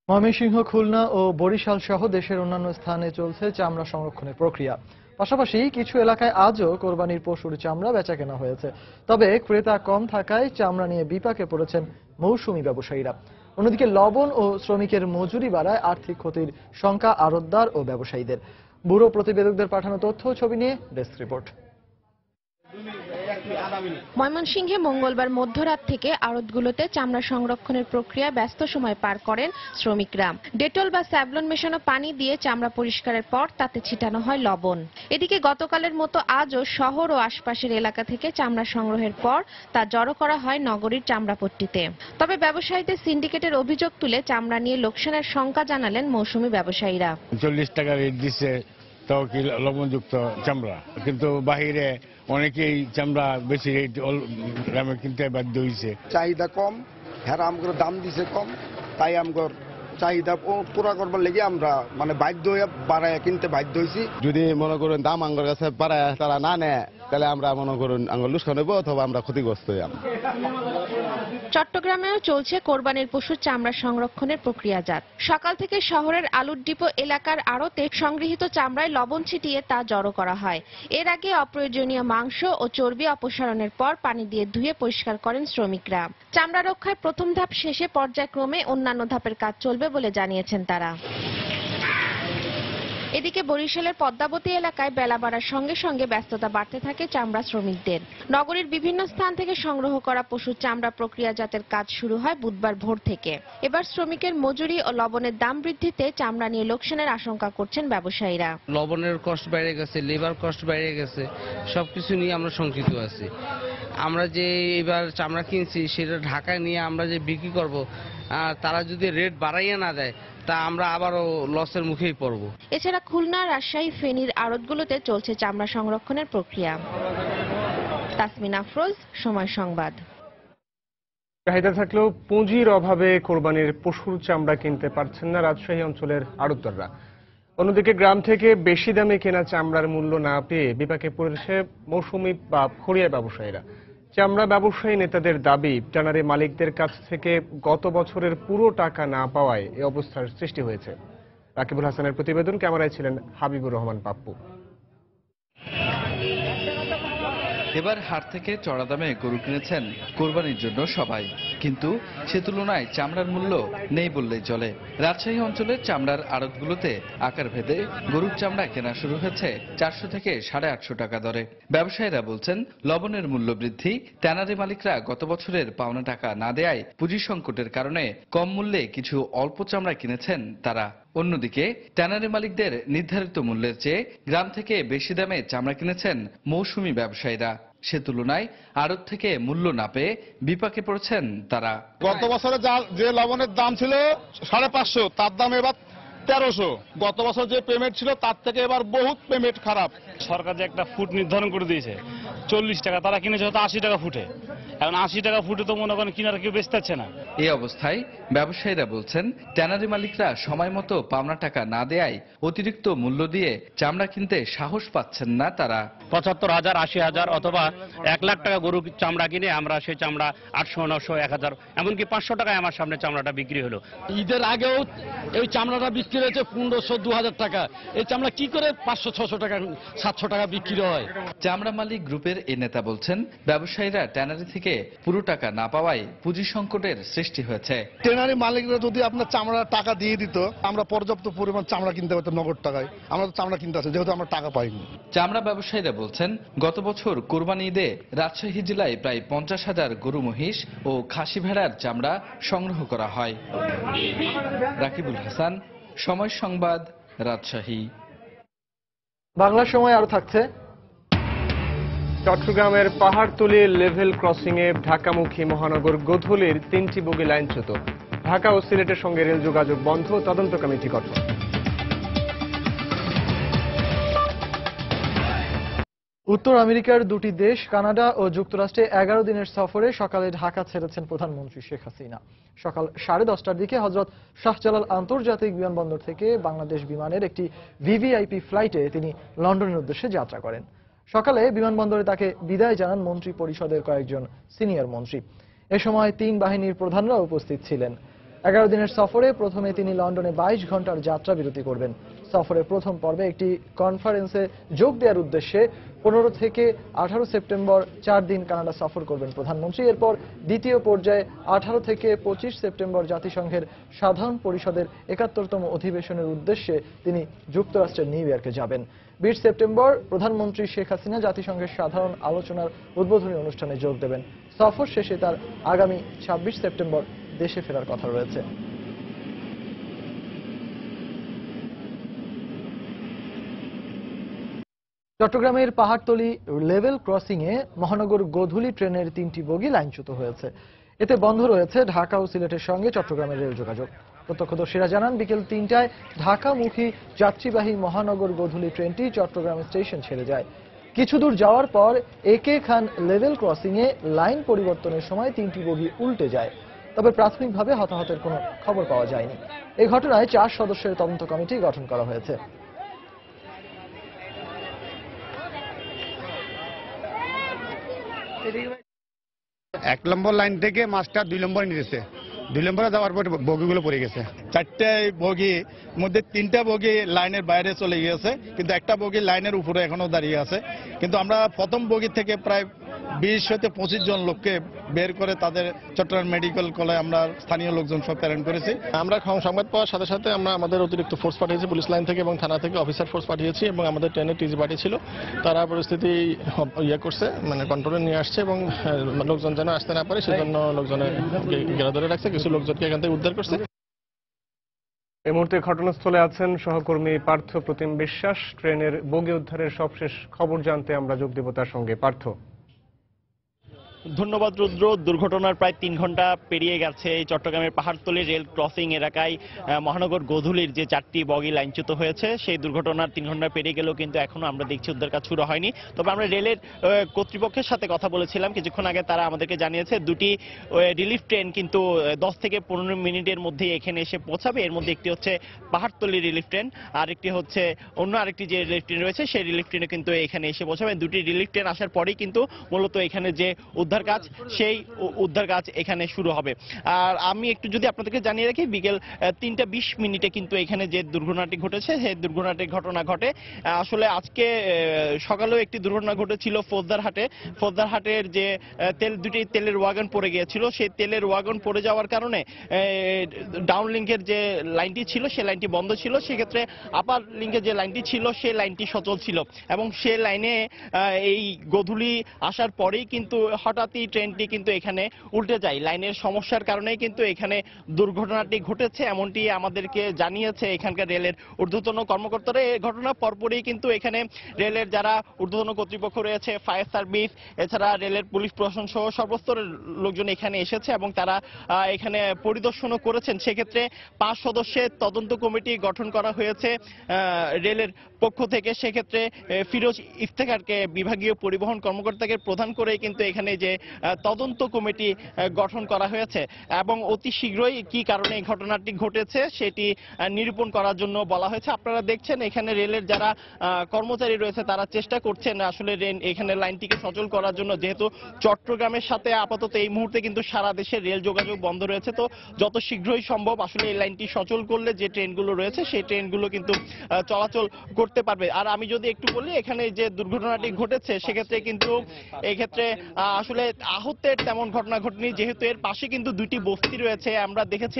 ময়মনসিংহ, খুলনা ও বরিশাল সহ দেশের অন্যান্য স্থানে চলছে চামড়া সংরক্ষণের প্রক্রিয়া। পাশাপাশি কিছু এলাকায় আজও কোরবানির পশুর চামড়া বেচাকেনা হয়েছে। তবে ক্রেতা কম থাকায় চামড়া নিয়ে বিপাকে পড়েছেন মৌসুমী ব্যবসায়ীরা। অন্যদিকে লবণ ও শ্রমিকের মজুরি বাড়ায় আর্থিক ক্ষতির শঙ্কা আড়তদার ও ব্যবসায়ীদের। ব্যুরো প্রতিবেদকদের পাঠানো তথ্য ও ছবি নিয়ে ডেস্ক রিপোর্ট। ময়মনসিংহে মঙ্গলবার মধ্যরাত থেকে আড়তগুলোতে চামড়া সংরক্ষণের প্রক্রিয়া ব্যস্ত সময় পার করেন শ্রমিকরা। ডেটল বা স্যাভলন মেশানো পানি দিয়ে চামড়া পরিষ্কারের পর তাতে ছিটানো হয় লবণ। এদিকে গতকালের মতো আজও শহর ও আশপাশের এলাকা থেকে চামড়া সংগ্রহের পর তা জড়ো করা হয় নগরীর চামড়াপট্টিতে। তবে ব্যবসায়ীদের সিন্ডিকেটের অভিযোগ তুলে চামড়া নিয়ে লোকসানের শঙ্কা জানালেন মৌসুমী ব্যবসায়ীরা। 40 টাকা রেট দিচ্ছে, তাও কি লবণযুক্ত চামড়া, কিন্তু বাহিরে অনেকেই চামড়া বেশি রেট দামে কিনতে বাধ্য হয়েছে। চাহিদা কম, হ্যাঁ আমগর দাম দিছে কম, তাই আমগর চাহিদা পুরা করবার লেগে আমরা মানে বাধ্য হয়ে বাড়ায় কিনতে বাধ্য হয়েছি। যদি মনে করুন দাম আঙ্গর কাছে বাড়ায় তারা না নেয়, তাহলে আমরা মনে করুন আঙ্গর লুস্কান হইব অথবা আমরা ক্ষতিগ্রস্ত হই। চট্টগ্রামেও চলছে কোরবানির পশুর চামড়া সংরক্ষণের প্রক্রিয়াজাত। সকাল থেকে শহরের আলুর ডিপো এলাকার আড়তে সংগৃহীত চামড়ায় লবণ ছিটিয়ে তা জড়ো করা হয়। এর আগে অপ্রয়োজনীয় মাংস ও চর্বি অপসারণের পর পানি দিয়ে ধুয়ে পরিষ্কার করেন শ্রমিকরা। চামড়া রক্ষায় প্রথম ধাপ শেষে পর্যায়ক্রমে অন্যান্য ধাপের কাজ চলবে বলে জানিয়েছেন তারা। এদিকে বরিশালের পদ্মাবতী এলাকায় বেলা বাড়ার সঙ্গে সঙ্গে ব্যস্ততা বাড়তে থাকে চামড়া শ্রমিকদের। নগরীর বিভিন্ন স্থান থেকে সংগ্রহ করা পশুর চামড়া প্রক্রিয়াজাতের কাজ শুরু হয় বুধবার ভোর থেকে। এবার শ্রমিকের মজুরি ও লবণের দাম বৃদ্ধিতে চামড়া নিয়ে লোকসানের আশঙ্কা করছেন ব্যবসায়ীরা। লবণের কষ্ট বেড়ে গেছে, লেবার কষ্ট বেড়ে গেছে, সবকিছু নিয়ে আমরা শঙ্কিত আছি। আমরা যে এবার চামড়া কিনছি সেটা ঢাকায় নিয়ে আমরা যে বিক্রি করব, তারা যদি রেট বাড়াইয়া না দেয় তা আমরা আবারও লসের মুখেই পড়ব। এছাড়া খুলনা, রাজশাহী, ফেনীর আড়তগুলোতে চলছে চামড়া সংরক্ষণের প্রক্রিয়া। তাসমিন আফরোজ, সময় সংবাদ। চাহিদা থাকলেও পুঁজির অভাবে কোরবানির পশুর চামড়া কিনতে পারছেন না রাজশাহী অঞ্চলের আড়তদাররা। অন্যদিকে গ্রাম থেকে বেশি দামে কেনা চামড়ার মূল্য না পেয়ে বিপাকে পড়েছে মৌসুমী বা ফড়িয়া ব্যবসায়ীরা। চামড়া ব্যবসায়ী নেতাদের দাবি, ট্যানারি মালিকদের কাছ থেকে গত বছরের পুরো টাকা না পাওয়ায় এ অবস্থার সৃষ্টি হয়েছে। রাকিবুল হাসানের প্রতিবেদন, ক্যামেরায় ছিলেন হাবিবুর রহমান পাপ্পু। এবার হাট থেকে চড়া দামে গরু কিনেছেন কোরবানির জন্য সবাই, কিন্তু সে তুলনায় চামড়ার মূল্য নেই বললেই চলে। রাজশাহী অঞ্চলের চামড়ার আড়তগুলোতে আকার ভেদে গরুর চামড়া কেনা শুরু হয়েছে 400 থেকে 850 টাকা দরে। ব্যবসায়ীরা বলছেন, লবণের মূল্য বৃদ্ধি, ট্যানারি মালিকরা গত বছরের পাওনা টাকা না দেয়ায় পুঁজি সংকটের কারণে কম মূল্যে কিছু অল্প চামড়া কিনেছেন তারা। অন্যদিকে ট্যানারি মালিকদের নির্ধারিত মূল্যের চেয়ে গ্রাম থেকে বেশি দামে চামড়া কিনেছেন মৌসুমী ব্যবসায়ীরা। সে তুলনায় আড়ত থেকে মূল্য না পেয়ে বিপাকে পড়েছেন তারা। গত বছরে যে লবণের দাম ছিল 550, তার দাম এবার 1300। গত বছর যে পেমেন্ট ছিল তার থেকে এবার বহুত পেমেন্ট খারাপ। সরকার যে একটা ফুট নির্ধারণ করে দিয়েছে 40 টাকা, তারা কিনেছে হয়তো 80 টাকা ফুটে। এখন 80 টাকা ফুটে তো মনে করেন কিনারা কেউ বেচতে পারছে না। এই অবস্থায় ব্যবসায়ীরা বলছেন ট্যানারি মালিকরা সময় মতো পাওনা টাকা না দেয়ায় অতিরিক্ত মূল্য দিয়ে চামড়া কিনতে সাহস পাচ্ছেন না তারা। 75,000, 80,000 অথবা 1 লাখ টাকা গরু চামড়া কিনে আমরা সেই চামড়া 800, 900, 1000 এমনকি 500 টাকায় আমার সামনে চামড়াটা বিক্রি হলো। ঈদের আগেও এই চামড়াটা বিক্রি হয়েছে 1500, 2000 টাকা। এই চামড়া কি করে 500, 600 টাকা, 700 টাকা বিক্রি হয়? চামড়া মালিক গ্রুপের এই নেতা বলছেন ব্যবসায়ীরা ট্যানারি থেকে পুরো টাকা না পাওয়ায় পুঁজি সংকটের সৃষ্টি হয়েছে। ট্যানারি মালিকরা যদি আপনার চামড়ার টাকা দিয়ে দিত, আমরা পর্যাপ্ত পরিমাণ চামড়া কিনতে পারতাম নগদ টাকায়। আমরা তো চামড়া কিনতে আছে, যেহেতু আমরা টাকা পাইনি। চামড়া ব্যবসায়ীরা বলছেন গত বছর কোরবানি ঈদে রাজশাহী জেলায় প্রায় 50,000 গরু মহিষ ও খাসি ভেড়ার চামড়া সংগ্রহ করা হয়। রাকিবুল হাসান, সময় সংবাদ, রাজশাহী। বাংলা সময় আরো থাকছে। চট্টগ্রামের পাহাড়তলী লেভেল ক্রসিংয়ে ঢাকামুখী মহানগর গোধূলির 3টি বগি লাইনচ্যুত। ঢাকা ও সিলেটের সঙ্গে রেল যোগাযোগ বন্ধ, তদন্ত কমিটি গঠন। উত্তর আমেরিকার দুটি দেশ কানাডা ও যুক্তরাষ্ট্রে 11 দিনের সফরে সকালে ঢাকা ছেড়েছেন প্রধানমন্ত্রী শেখ হাসিনা। সকাল 10:30টার দিকে হযরত শাহজালাল আন্তর্জাতিক বিমানবন্দর থেকে বাংলাদেশ বিমানের একটি ভিভিআইপি ফ্লাইটে তিনি লন্ডনের উদ্দেশ্যে যাত্রা করেন। সকালে বিমানবন্দরে তাকে বিদায় জানান মন্ত্রী পরিষদের কয়েকজন সিনিয়র মন্ত্রী। এ সময় 3 বাহিনীর প্রধানরা উপস্থিত ছিলেন। 11 দিনের সফরে প্রথমে তিনি লন্ডনে 22 ঘন্টার যাত্রা বিরতি করবেন। সফরের প্রথম পর্বে একটি কনফারেন্সে যোগ দেওয়ার উদ্দেশ্যে 15 থেকে 18 সেপ্টেম্বর 4 দিন কানাডা সফর করবেন প্রধানমন্ত্রী। এরপর দ্বিতীয় পর্যায়ে 18 থেকে 25 সেপ্টেম্বর জাতিসংঘের সাধারণ পরিষদের 71তম অধিবেশনের উদ্দেশ্যে তিনি যুক্তরাষ্ট্রের নিউ ইয়র্কে যাবেন। 20 সেপ্টেম্বর প্রধানমন্ত্রী শেখ হাসিনা জাতিসংঘের সাধারণ আলোচনার উদ্বোধনী অনুষ্ঠানে যোগ দেবেন। সফর শেষে তার আগামী 26 সেপ্টেম্বর দেশে ফেরার কথা রয়েছে। চট্টগ্রামের পাহাড়তলী লেভেল ক্রসিং এ মহানগর গোধূলি ট্রেনের 3টি বগি লাইনচ্যুত হয়েছে। এতে বন্ধ রয়েছে ঢাকা ও সিলেটের সঙ্গে চট্টগ্রামের রেল যোগাযোগ। প্রত্যক্ষদর্শীরা জানান বিকেল 3টায় ঢাকামুখী যাত্রীবাহী মহানগর গোধূলি ট্রেনটি চট্টগ্রাম স্টেশন ছেড়ে যায়। কিছু দূর যাওয়ার পর একে খান লেভেল ক্রসিং এ লাইন পরিবর্তনের সময় 3টি বগি উল্টে যায়। তবে প্রাথমিকভাবে হতাহতের কোনো খবর পাওয়া যায়নি। এই ঘটনায় 4 সদস্যের তদন্ত কমিটি গঠন করা হয়েছে। এক নম্বর লাইন থেকে মাছটা 2 নম্বরে নিয়েছে। 2 নম্বরে যাওয়ার পর বগিগুলো পড়ে গেছে। 4টে বগি মধ্যে 3টা বগি লাইনের বাইরে চলে গিয়েছে, কিন্তু একটা বগি লাইনের উপরে এখনো দাঁড়িয়ে আছে। কিন্তু আমরা প্রথম বগি থেকে প্রায় 20 থেকে 25 জন লোককে বের করে তাদের চট্টগ্রাম মেডিকেল কলেজে আমরা স্থানীয় লোকজন সব প্রেরণ করেছি। আমরা সংবাদ পাওয়ার সাথে সাথে আমরা আমাদের অতিরিক্ত ফোর্স পাঠিয়েছি, পুলিশ লাইন থেকে এবং থানা থেকে অফিসার ফোর্স পাঠিয়েছি এবং আমাদের ট্রেনে টিজি পার্টি ছিল, তারা পরিস্থিতি করছে, মানে কন্ট্রোলে নিয়ে আসছে এবং লোকজন যেন আসতে না পারে সেজন্য লোকজনের ঘেরা ধরে রাখছে, কিছু লোকজনকে এখান থেকে উদ্ধার করছে। এই মুহূর্তে ঘটনাস্থলে আছেন সহকর্মী পার্থ প্রতিম বিশ্বাস। ট্রেনের বগি উদ্ধারের সবশেষ খবর জানতে আমরা যোগ দেব তার সঙ্গে। পার্থ। ধন্যবাদ রুদ্র। দুর্ঘটনার প্রায় 3 ঘন্টা পেরিয়ে গেছে। এই চট্টগ্রামের পাহাড়তলী রেল ক্রসিং এলাকায় মহানগর গোধূলির যে 4টি বগি লাইনচ্যুত হয়েছে, সেই দুর্ঘটনার 3 ঘন্টা পেরিয়ে গেলেও কিন্তু এখনো আমরা দেখছি উদ্ধার কাজ শুরু হয়নি। তবে আমরা রেলের কর্তৃপক্ষের সাথে কথা বলেছিলাম কিছুক্ষণ আগে, তারা আমাদেরকে জানিয়েছে 2টি রিলিফ ট্রেন কিন্তু 10 থেকে 15 মিনিটের মধ্যেই এখানে এসে পৌঁছাবে। এর মধ্যে একটি হচ্ছে পাহাড়তলী রিলিফ ট্রেন, আর একটি হচ্ছে অন্য আরেকটি যে রিলিফ ট্রেন রয়েছে সেই রিলিফ ট্রেনে কিন্তু এখানে এসে পৌঁছাবে। 2টি রিলিফ ট্রেন আসার পরেই কিন্তু মূলত এখানে যে উদ্ধার কাজ, সেই উদ্ধার কাজ এখানে শুরু হবে। আর আমি একটু যদি আপনাদেরকে জানিয়ে রাখি, বিকেল 3:20 মিনিটে কিন্তু এখানে যে দুর্ঘটনাটি ঘটেছে সেই দুর্ঘটনাটির ঘটনা ঘটে। আসলে আজকে সকালেও একটি দুর্ঘটনা ঘটেছিল ফৌজদারহাটে। ফৌজদারহাটের যে দুটি তেলের ওয়াগন পড়ে গিয়েছিল, সেই তেলের ওয়াগন পড়ে যাওয়ার কারণে ডাউন লিঙ্কের যে লাইনটি ছিল সেই লাইনটি বন্ধ ছিল। সেক্ষেত্রে আপার লিঙ্কের যে লাইনটি ছিল সেই লাইনটি সচল ছিল এবং সেই লাইনে এই গোধূলি আসার পরেই কিন্তু হঠাৎ হঠাৎই ট্রেনটি কিন্তু এখানে উল্টে যায়। লাইনের সমস্যার কারণেই কিন্তু এখানে দুর্ঘটনাটি ঘটেছে, এমনটি আমাদেরকে জানিয়েছে এখানকার রেলের ঊর্ধ্বতন কর্মকর্তারা। এই ঘটনা পরপরই কিন্তু এখানে রেলের যারা ঊর্ধ্বতন কর্তৃপক্ষ রয়েছে, ফায়ার সার্ভিস, এছাড়া রেলের পুলিশ প্রশাসন সহ সর্বস্তরের লোকজন এখানে এসেছে এবং তারা এখানে পরিদর্শনও করেছেন। সেক্ষেত্রে 5 সদস্যের তদন্ত কমিটি গঠন করা হয়েছে রেলের পক্ষ থেকে। সেক্ষেত্রে ফিরোজ ইফতেখারকে বিভাগীয় পরিবহন কর্মকর্তাকে প্রধান করেই কিন্তু এখানে যে তদন্ত কমিটি গঠন করা হয়েছে এবং অতি শীঘ্রই কি কারণে এই ঘটনাটি ঘটেছে সেটি নিরূপণ করার জন্য বলা হয়েছে। আপনারা দেখছেন এখানে রেলের যারা কর্মচারী রয়েছে তারা চেষ্টা করছেন আসলে এখানে লাইনটিকে সচল করার জন্য, যেহেতু চট্টগ্রামের সাথে আপাতত এই মুহূর্তে কিন্তু সারা দেশে রেল যোগাযোগ বন্ধ রয়েছে। তো যত শীঘ্রই সম্ভব আসলে এই লাইনটি সচল করলে যে ট্রেনগুলো রয়েছে সেই ট্রেনগুলো কিন্তু চলাচল করতে পারবে। আর আমি যদি একটু বলি, এখানে যে দুর্ঘটনাটি ঘটেছে সেক্ষেত্রে কিন্তু এই ক্ষেত্রে আসলে আহতের তেমন ঘটনা ঘটেনি, যেহেতু এর পাশে কিন্তু 2টি বস্তি রয়েছে। আমরা দেখেছি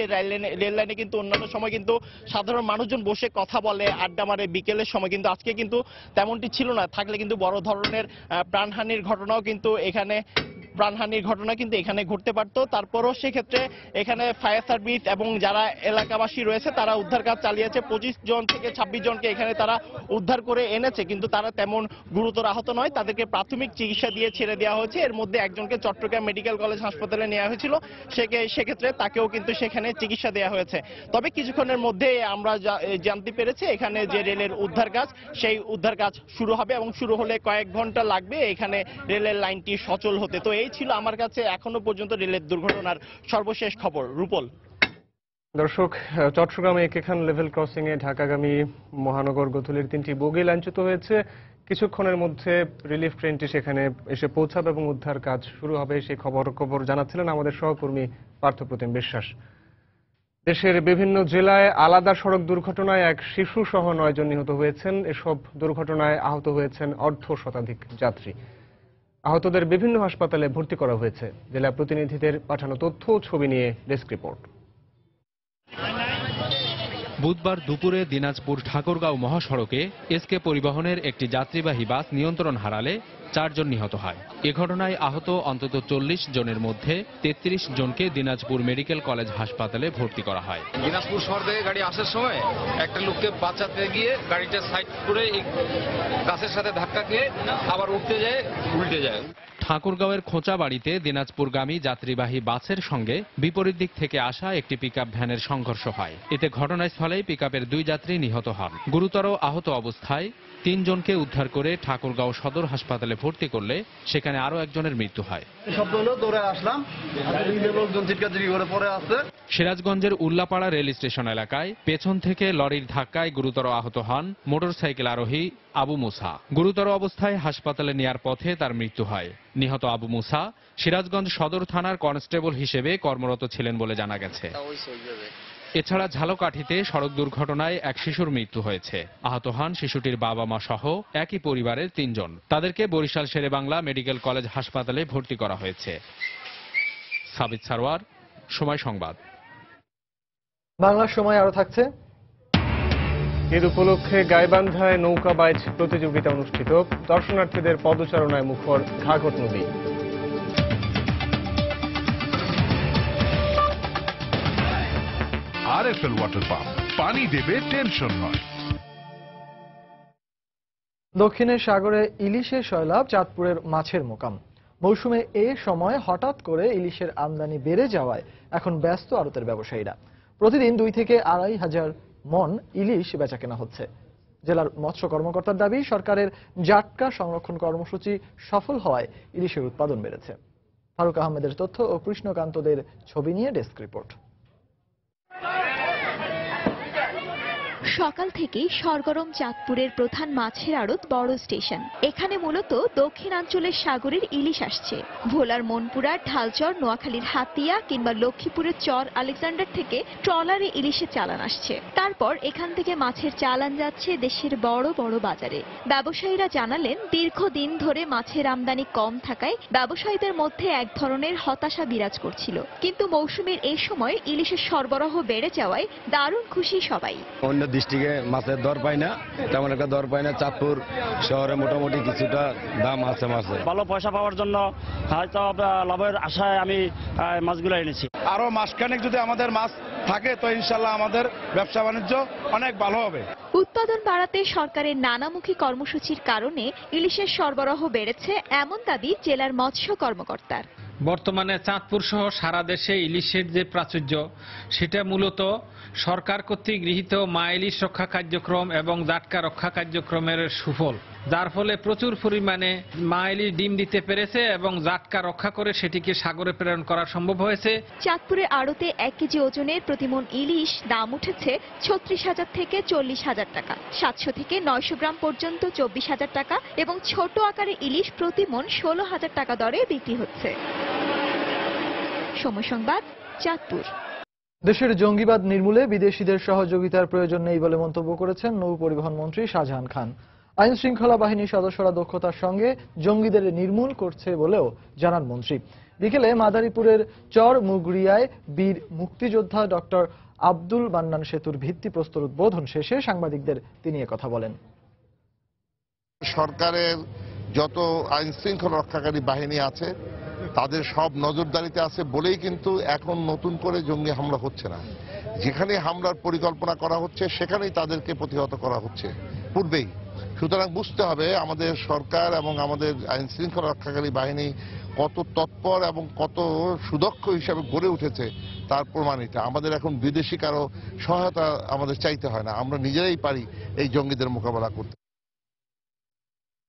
রেল লাইনে কিন্তু অন্যান্য সময় কিন্তু সাধারণ মানুষজন বসে কথা বলে, আড্ডা মারে বিকেলের সময়, কিন্তু আজকে কিন্তু তেমনটি ছিল না। থাকলে কিন্তু বড় ধরনের প্রাণহানির ঘটনাও কিন্তু এখানে ঘটতে পারতো। তারপরও সেক্ষেত্রে এখানে ফায়ার সার্ভিস এবং যারা এলাকাবাসী রয়েছে তারা উদ্ধার কাজ চালিয়েছে। 25 জন থেকে 26 জনকে এখানে তারা উদ্ধার করে এনেছে, কিন্তু তারা তেমন গুরুতর আহত নয়। তাদেরকে প্রাথমিক চিকিৎসা দিয়ে ছেড়ে দেওয়া হয়েছে। এর মধ্যে একজনকে চট্টগ্রাম মেডিকেল কলেজ হাসপাতালে নেওয়া হয়েছিল, সেক্ষেত্রে তাকেও কিন্তু সেখানে চিকিৎসা দেওয়া হয়েছে। তবে কিছুক্ষণের মধ্যে আমরা জানতে পেরেছি এখানে যে রেলের উদ্ধার কাজ, সেই উদ্ধার কাজ শুরু হবে এবং শুরু হলে কয়েক ঘন্টা লাগবে এখানে রেলের লাইনটি সচল হতে। তো এই ছিল আমার কাছে এখনো পর্যন্ত রেলের দুর্ঘটনার সর্বশেষ খবর। রূপল। দর্শক, চট্টগ্রামে একে খান লেভেল ক্রসিং এ ঢাকাগামী মহানগর গোধূলির 3টি বগি লাইনচ্যুত হয়েছে। কিছুক্ষণের মধ্যে রিলিফ ট্রেনটি সেখানে এসে পৌঁছাবে এবং উদ্ধার কাজ শুরু হবে। সেই খবর জানাচ্ছিলেন আমাদের সহকর্মী পার্থপ্রতিম বিশ্বাস। দেশের বিভিন্ন জেলায় আলাদা সড়ক দুর্ঘটনায় এক শিশু সহ 9 জন নিহত হয়েছেন। এসব দুর্ঘটনায় আহত হয়েছেন অর্ধ শতাধিক যাত্রী। আহতদের বিভিন্ন হাসপাতালে ভর্তি করা হয়েছে। জেলা প্রতিনিধিদের পাঠানো তথ্য ও ছবি নিয়ে ডেস্ক রিপোর্ট। বুধবার দুপুরে দিনাজপুর ঠাকুরগাঁও মহাসড়কে এসকে পরিবহনের একটি যাত্রীবাহী বাস নিয়ন্ত্রণ হারালে 4 জন নিহত হয়। এ ঘটনায় আহত অন্তত 40 জনের মধ্যে 33 জনকে দিনাজপুর মেডিকেল কলেজ হাসপাতালে ভর্তি করা হয়। দিনাজপুর শহর থেকে গাড়ি আসার সময় একটা লোককে বাঁচাতে গিয়ে গাড়িটা সাইড করে এই গাছের সাথে ধাক্কা খেয়ে আবার উল্টে যায়। ঠাকুরগাঁওয়ের খোঁচা বাড়িতে দিনাজপুরগামী যাত্রীবাহী বাসের সঙ্গে বিপরীত দিক থেকে আসা একটি পিকআপ ভ্যানের সংঘর্ষ হয়। এতে ঘটনাস্থলেই পিকআপের 2 যাত্রী নিহত হন। গুরুতর আহত অবস্থায় 3 জনকে উদ্ধার করে ঠাকুরগাঁও সদর হাসপাতালে ভর্তি করলে সেখানে আরো একজনের মৃত্যু হয়। সিরাজগঞ্জের উল্লাপাড়া রেল স্টেশন এলাকায় পেছন থেকে লরির ধাক্কায় গুরুতর আহত হন মোটরসাইকেল আরোহী আবু মুসা। গুরুতর অবস্থায় হাসপাতালে নেয়ার পথে তার মৃত্যু হয়। নিহত আবু মুসা সিরাজগঞ্জ সদর থানার কনস্টেবল হিসেবে কর্মরত ছিলেন বলে জানা গেছে। এছাড়া ঝালকাঠিতে সড়ক দুর্ঘটনায় এক শিশুর মৃত্যু হয়েছে। আহত হন শিশুটির বাবা মা সহ একই পরিবারের 3 জন। তাদেরকে বরিশাল শেরেবাংলা মেডিকেল কলেজ হাসপাতালে ভর্তি করা হয়েছে। সাবিত সারওয়ার, সময় সংবাদ। বাংলার সময় আরো থাকছে। ঈদ উপলক্ষে গাইবান্ধায় নৌকা বাইচ প্রতিযোগিতা অনুষ্ঠিত। দর্শনার্থীদের পদচারণায় মুখর ঘাঘট নদী। আরএফএল ওয়াটার পাম্প, পানি দেবে টেনশন নয়। দক্ষিণের সাগরে ইলিশের সয়লাব চাঁদপুরের মাছের মোকাম। মৌসুমে এ সময় হঠাৎ করে ইলিশের আমদানি বেড়ে যাওয়ায় এখন ব্যস্ত আড়তের ব্যবসায়ীরা। প্রতিদিন 2 থেকে 2.5 হাজার মন ইলিশ বেচাকেনা হচ্ছে। জেলার মৎস্য কর্মকর্তার দাবি, সরকারের জাটকা সংরক্ষণ কর্মসূচি সফল হওয়ায় ইলিশের উৎপাদন বেড়েছে। ফারুক আহমেদের তথ্য ও কৃষ্ণকান্তদের ছবি নিয়ে ডেস্ক রিপোর্ট। সকাল থেকেই সরগরম চাঁদপুরের প্রধান মাছের আড়ত বড় স্টেশন। এখানে মূলত দক্ষিণাঞ্চলের সাগরের ইলিশ আসছে। ভোলার মনপুরা, ঢালচর, নোয়াখালীর হাতিয়া কিংবা লক্ষ্মীপুরের চর আলেকজান্ডার থেকে ট্রলারে ইলিশের চালান আসছে। তারপর এখান থেকে মাছের চালান যাচ্ছে দেশের বড় বড় বাজারে। ব্যবসায়ীরা জানালেন, দীর্ঘদিন ধরে মাছের আমদানি কম থাকায় ব্যবসায়ীদের মধ্যে এক ধরনের হতাশা বিরাজ করছিল। কিন্তু মৌসুমের এই সময় ইলিশের সরবরাহ বেড়ে যাওয়ায় দারুণ খুশি সবাই। অন্য ডিস্ট্রিক্টে মাছের দর পাই না, তেমন একটা দর পাই না। চাঁদপুর শহরে মোটামুটি কিছুটা দাম আছে মাছের। ভালো পয়সা পাওয়ার জন্য হয়তো লাভের আশায় আমি মাছগুলো এনেছি। আরো মাসখানেক যদি আমাদের মাছ থাকে তো ইনশাল্লাহ আমাদের ব্যবসা বাণিজ্য অনেক ভালো হবে। উৎপাদন বাড়াতে সরকারের নানামুখী কর্মসূচির কারণে ইলিশের সরবরাহ বেড়েছে এমন দাবি জেলার মৎস্য কর্মকর্তার। বর্তমানে চাঁদপুর সহ সারা দেশে ইলিশের যে প্রাচুর্য, সেটা মূলত সরকার কর্তৃক গৃহীত মা ইলিশ রক্ষা কার্যক্রম এবং জাটকা রক্ষা কার্যক্রমের সুফল, যার ফলে প্রচুর পরিমাণে মা ইলিশ ডিম দিতে পেরেছে এবং জাটকা রক্ষা করে সেটিকে সাগরে প্রেরণ করা সম্ভব হয়েছে। চাঁদপুরের আড়তে 1 কেজি ওজনের প্রতিমন ইলিশ দাম উঠেছে 36,000 থেকে 40,000 টাকা, 700 থেকে 900 গ্রাম পর্যন্ত 24,000 টাকা এবং ছোট আকারের ইলিশ প্রতিমন 16,000 টাকা দরে বিক্রি হচ্ছে। সময় সংবাদ, চাঁদপুর। দেশের জঙ্গিবাদ নির্মূলে বিদেশিদের সহযোগিতার প্রয়োজন নেই বলে মন্তব্য করেছেন নৌ পরিবহন মন্ত্রী শাহজাহান খান। আইন শৃঙ্খলা বাহিনীর সদস্যরা দক্ষতার সঙ্গে জঙ্গিদের নির্মূল করছে বলেও জানান মন্ত্রী। বিকেলে মাদারীপুরের চর মুগরিয়ায় বীর মুক্তিযোদ্ধা ডক্টর আব্দুল মান্নান সেতুর ভিত্তিপ্রস্তর উদ্বোধন শেষে সাংবাদিকদের তিনি কথা বলেন। সরকারের যত আইন শৃঙ্খলা রক্ষাকারী বাহিনী আছে তাদের সব নজরদারিতে আছে বলেই কিন্তু এখন নতুন করে জঙ্গি হামলা হচ্ছে না। যেখানে হামলার পরিকল্পনা করা হচ্ছে সেখানেই তাদেরকে প্রতিহত করা হচ্ছে পূর্বেই। সুতরাং বুঝতে হবে আমাদের সরকার এবং আমাদের আইন শৃঙ্খলা রক্ষাকারী বাহিনী কত তৎপর এবং কত সুদক্ষ হিসাবে গড়ে উঠেছে তার প্রমাণিত। আমাদের এখন বিদেশি কারো সহায়তা আমাদের চাইতে হয় না, আমরা নিজেরাই পারি এই জঙ্গিদের মোকাবেলা করতে।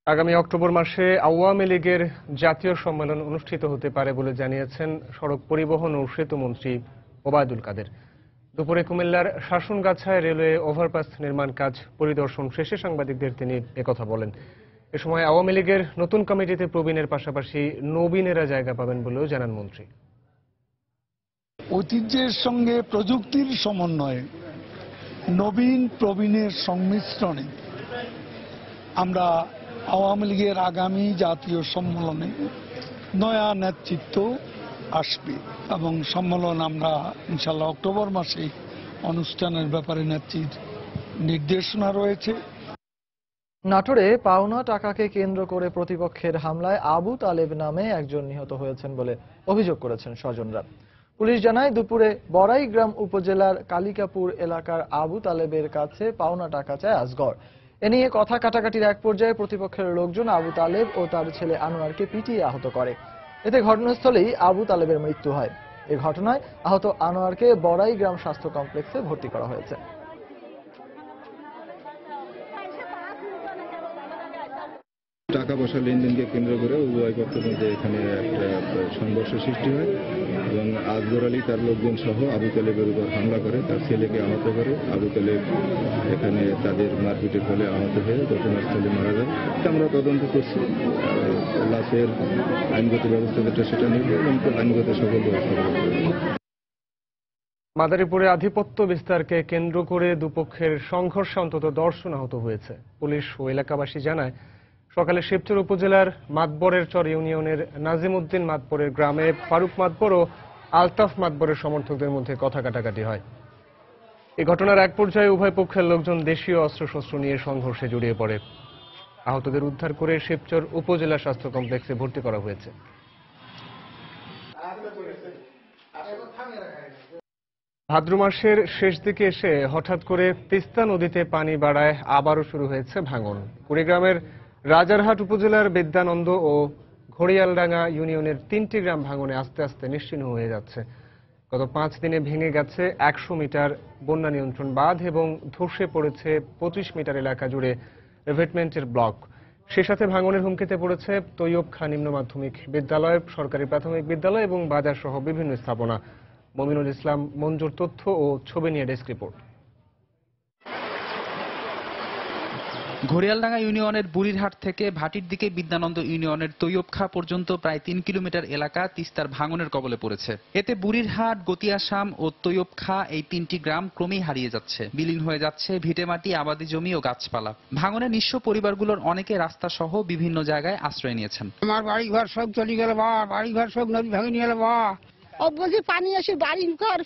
আগামী অক্টোবর মাসে আওয়ামী লীগের জাতীয় সম্মেলন অনুষ্ঠিত হতে পারে বলে জানিয়েছেন সড়ক পরিবহন ও সেতু মন্ত্রী ওবায়দুল কাদের। দুপুরে কুমিল্লার শাসনগাছায় রেলওয়ে ওভারপাস নির্মাণ কাজ পরিদর্শন শেষে সাংবাদিকদের তিনি একথা বলেন। এ সময় আওয়ামী লীগের নতুন কমিটিতে প্রবীণের পাশাপাশি নবীনেরা জায়গা পাবেন বলেও জানান মন্ত্রী। ঐতিহ্যের সঙ্গে প্রযুক্তির সমন্বয়ে নবীন প্রবীণের সংমিশ্রণে আমরা আওয়ামী লীগের আগামী জাতীয় সম্মেলনে নয়া নেতৃত্ব আসবে এবং সম্মেলন আমরা ইনশাল্লাহ অক্টোবর মাসে অনুষ্ঠানের ব্যাপারে নেত্রীর নির্দেশনা রয়েছে। নাটোরে পাওনা টাকাকে কেন্দ্র করে প্রতিপক্ষের হামলায় আবু তালেব নামে একজন নিহত হয়েছেন বলে অভিযোগ করেছেন স্বজনরা। পুলিশ জানায় দুপুরে বড়াইগ্রাম উপজেলার কালিকাপুর এলাকার আবু তালেবের কাছে পাওনা টাকা চায় আসগর। এ নিয়ে কথা কাটাকাটির এক পর্যায়ে প্রতিপক্ষের লোকজন আবু তালেব ও তার ছেলে আনোয়ারকে পিটিয়ে আহত করে। এতে ঘটনাস্থলেই আবু তালেবের মৃত্যু হয়। এ ঘটনায় আহত আনোয়ারকে বড়াইগ্রাম স্বাস্থ্য কমপ্লেক্সে ভর্তি করা হয়েছে। টাকা পয়সা লেনদেনকে কেন্দ্র করে উভয় পক্ষের মধ্যে এখানে একটা সংঘর্ষ সৃষ্টি হয় এবং আসগর আলী তার লোকজন সহ আবু তালেবের উপর হামলা করে, তার ছেলেকে আহত করে। আবু তালেব এখানে তাদের মারপিটের ফলে আহত হয়ে ঘটনাস্থলে মারা যায়। আমরা তদন্ত করছি, লাশের আইনগত ব্যবস্থা যেটা সেটা নিব এবং আইনগত সকল ব্যবস্থা গ্রহণ করব। মাদারীপুরে আধিপত্য বিস্তারকে কেন্দ্র করে দুপক্ষের সংঘর্ষে অন্তত 10 জন আহত হয়েছে। পুলিশ ও এলাকাবাসী জানায় সকালে শিবচর উপজেলার মাতবরের চর ইউনিয়নের নাজিমউদ্দিন মাতবরের গ্রামে ফারুক মাতবর ও আলতাফ মাতবরের সমর্থকদের মধ্যে কথা কাটাকাটি হয়। এই ঘটনার এক পর্যায়ে উভয় পক্ষের লোকজন দেশীয় অস্ত্রশস্ত্র নিয়ে সংঘর্ষে জড়িয়ে পড়ে। আহতদের উদ্ধার করে শিবচর উপজেলা স্বাস্থ্য কমপ্লেক্সে ভর্তি করা হয়েছে। ভাদ্র মাসের শেষ দিকে এসে হঠাৎ করে তিস্তা নদীতে পানি বাড়ায় আবারও শুরু হয়েছে ভাঙন। কুড়িগ্রামের রাজারহাট উপজেলার বিদ্যানন্দ ও ঘড়িয়ালডাঙ্গা ইউনিয়নের 3টি গ্রাম ভাঙনে আস্তে আস্তে নিশ্চিহ্ন হয়ে যাচ্ছে। গত 5 দিনে ভেঙে গেছে 100 মিটার বন্যা নিয়ন্ত্রণ বাঁধ এবং ধসে পড়েছে 25 মিটার এলাকা জুড়ে রিভেটমেন্টের ব্লক। সে সাথে ভাঙনের হুমকিতে পড়েছে তৈয়ব খা নিম্ন মাধ্যমিক বিদ্যালয়, সরকারি প্রাথমিক বিদ্যালয় এবং বাজার সহ বিভিন্ন স্থাপনা। মমিনুল ইসলাম মঞ্জুর তথ্য ও ছবি নিয়ে ডেস্ক রিপোর্ট। ঘড়িয়ালডাঙ্গা ইউনিয়নের বুড়িরহাট থেকে ভাটির দিকে বিদ্যানন্দ ইউনিয়নের তৈয়বখা পর্যন্ত প্রায় 3 কিলোমিটার এলাকা তিস্তার ভাঙনের কবলে পড়েছে। এতে বুড়িরহাট, গতিয়াসাম ও তৈয়বখা এই 3টি গ্রাম ক্রমেই হারিয়ে যাচ্ছে, বিলীন হয়ে যাচ্ছে ভিটেমাটি, আবাদি জমি ও গাছপালা। ভাঙনে নিঃস্ব পরিবারগুলোর অনেকে রাস্তা সহ বিভিন্ন জায়গায় আশ্রয় নিয়েছেন। আমার বাড়ি ঘর সব চলে গেল বা, বাড়ি ঘর সব নদী ভাঙে নিয়ে গেল বা, অবশ্যই পানি আসে বাড়ি ঘর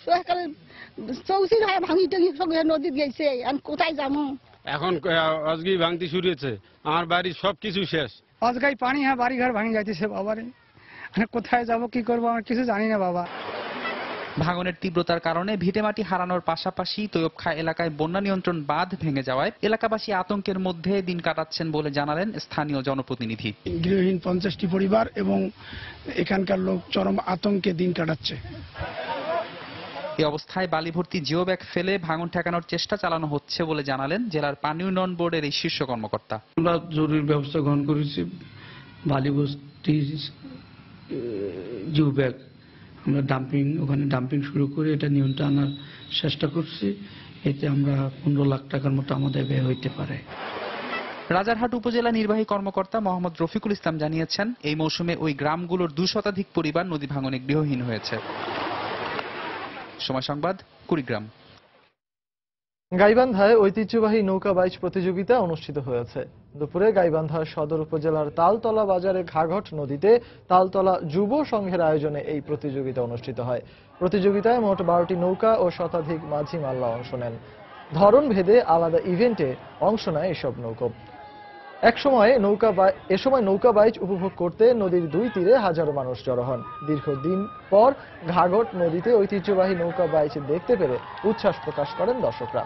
চৌচির হয় ভাঙি টাঙি সঙ্গে নদীত গেছে কোথায় যাবো এখন আজকে ভাঙতে শুরু হয়েছে, আমার বাড়ির সবকিছু শেষ। আজকাই পানি হ্যাঁ বাড়ি ঘর ভাঙি যাইতেছে বাবারে, কোথায় যাব কি করবো আমার কিছু জানি না বাবা। ভাঙনের তীব্রতার কারণে ভিটেমাটি হারানোর পাশাপাশি তৈয়বখা এলাকায় বন্যা নিয়ন্ত্রণ বাঁধ ভেঙে যাওয়ায় এলাকাবাসী আতঙ্কের মধ্যে দিন কাটাচ্ছেন বলে জানালেন স্থানীয় জনপ্রতিনিধি। গৃহহীন 50টি পরিবার এবং এখানকার লোক চরম আতঙ্কে দিন কাটাচ্ছে। এই অবস্থায় বালি ভর্তি জিও ব্যাগ ফেলে ভাঙন ঠেকানোর চেষ্টা চালানো হচ্ছে বলে জানালেন জেলার পানি উন্নয়ন বোর্ডের এই শীর্ষ কর্মকর্তা। আমরা জরুরি ব্যবস্থা গ্রহণ করেছি, বালি ভর্তি জিও ব্যাগ আমরা ওখানে ডাম্পিং শুরু করে এটা নিয়ন্ত্রণে আনার চেষ্টা করছি। এতে আমরা 15 লাখ টাকার মতো আমাদের ব্যয় হইতে পারে। রাজারহাট উপজেলা নির্বাহী কর্মকর্তা মোহাম্মদ রফিকুল ইসলাম জানিয়েছেন, এই মৌসুমে ওই গ্রামগুলোর 2 শতাধিক পরিবার নদী ভাঙনে গৃহহীন হয়েছে। সময় সংবাদ, কুড়িগ্রাম। গাইবান্ধায় ঐতিহ্যবাহী নৌকা বাইচ প্রতিযোগিতা অনুষ্ঠিত হয়েছে। দুপুরে গাইবান্ধা সদর উপজেলার তালতলা বাজারে ঘাঘট নদীতে তালতলা যুব সংঘের আয়োজনে এই প্রতিযোগিতা অনুষ্ঠিত হয়। প্রতিযোগিতায় মোট 12টি নৌকা ও শতাধিক মাঝি মাল্লা অংশ নেন। ধরন ভেদে আলাদা ইভেন্টে অংশ নেয় এসব নৌকা। এ সময় নৌকা বাইচ উপভোগ করতে নদীর 2 তীরে হাজারো মানুষ জড়ো হন। দীর্ঘদিন পর ঘাঘট নদীতে ঐতিহ্যবাহী নৌকা বাইচ দেখতে পেরে উচ্ছ্বাস প্রকাশ করেন দর্শকরা।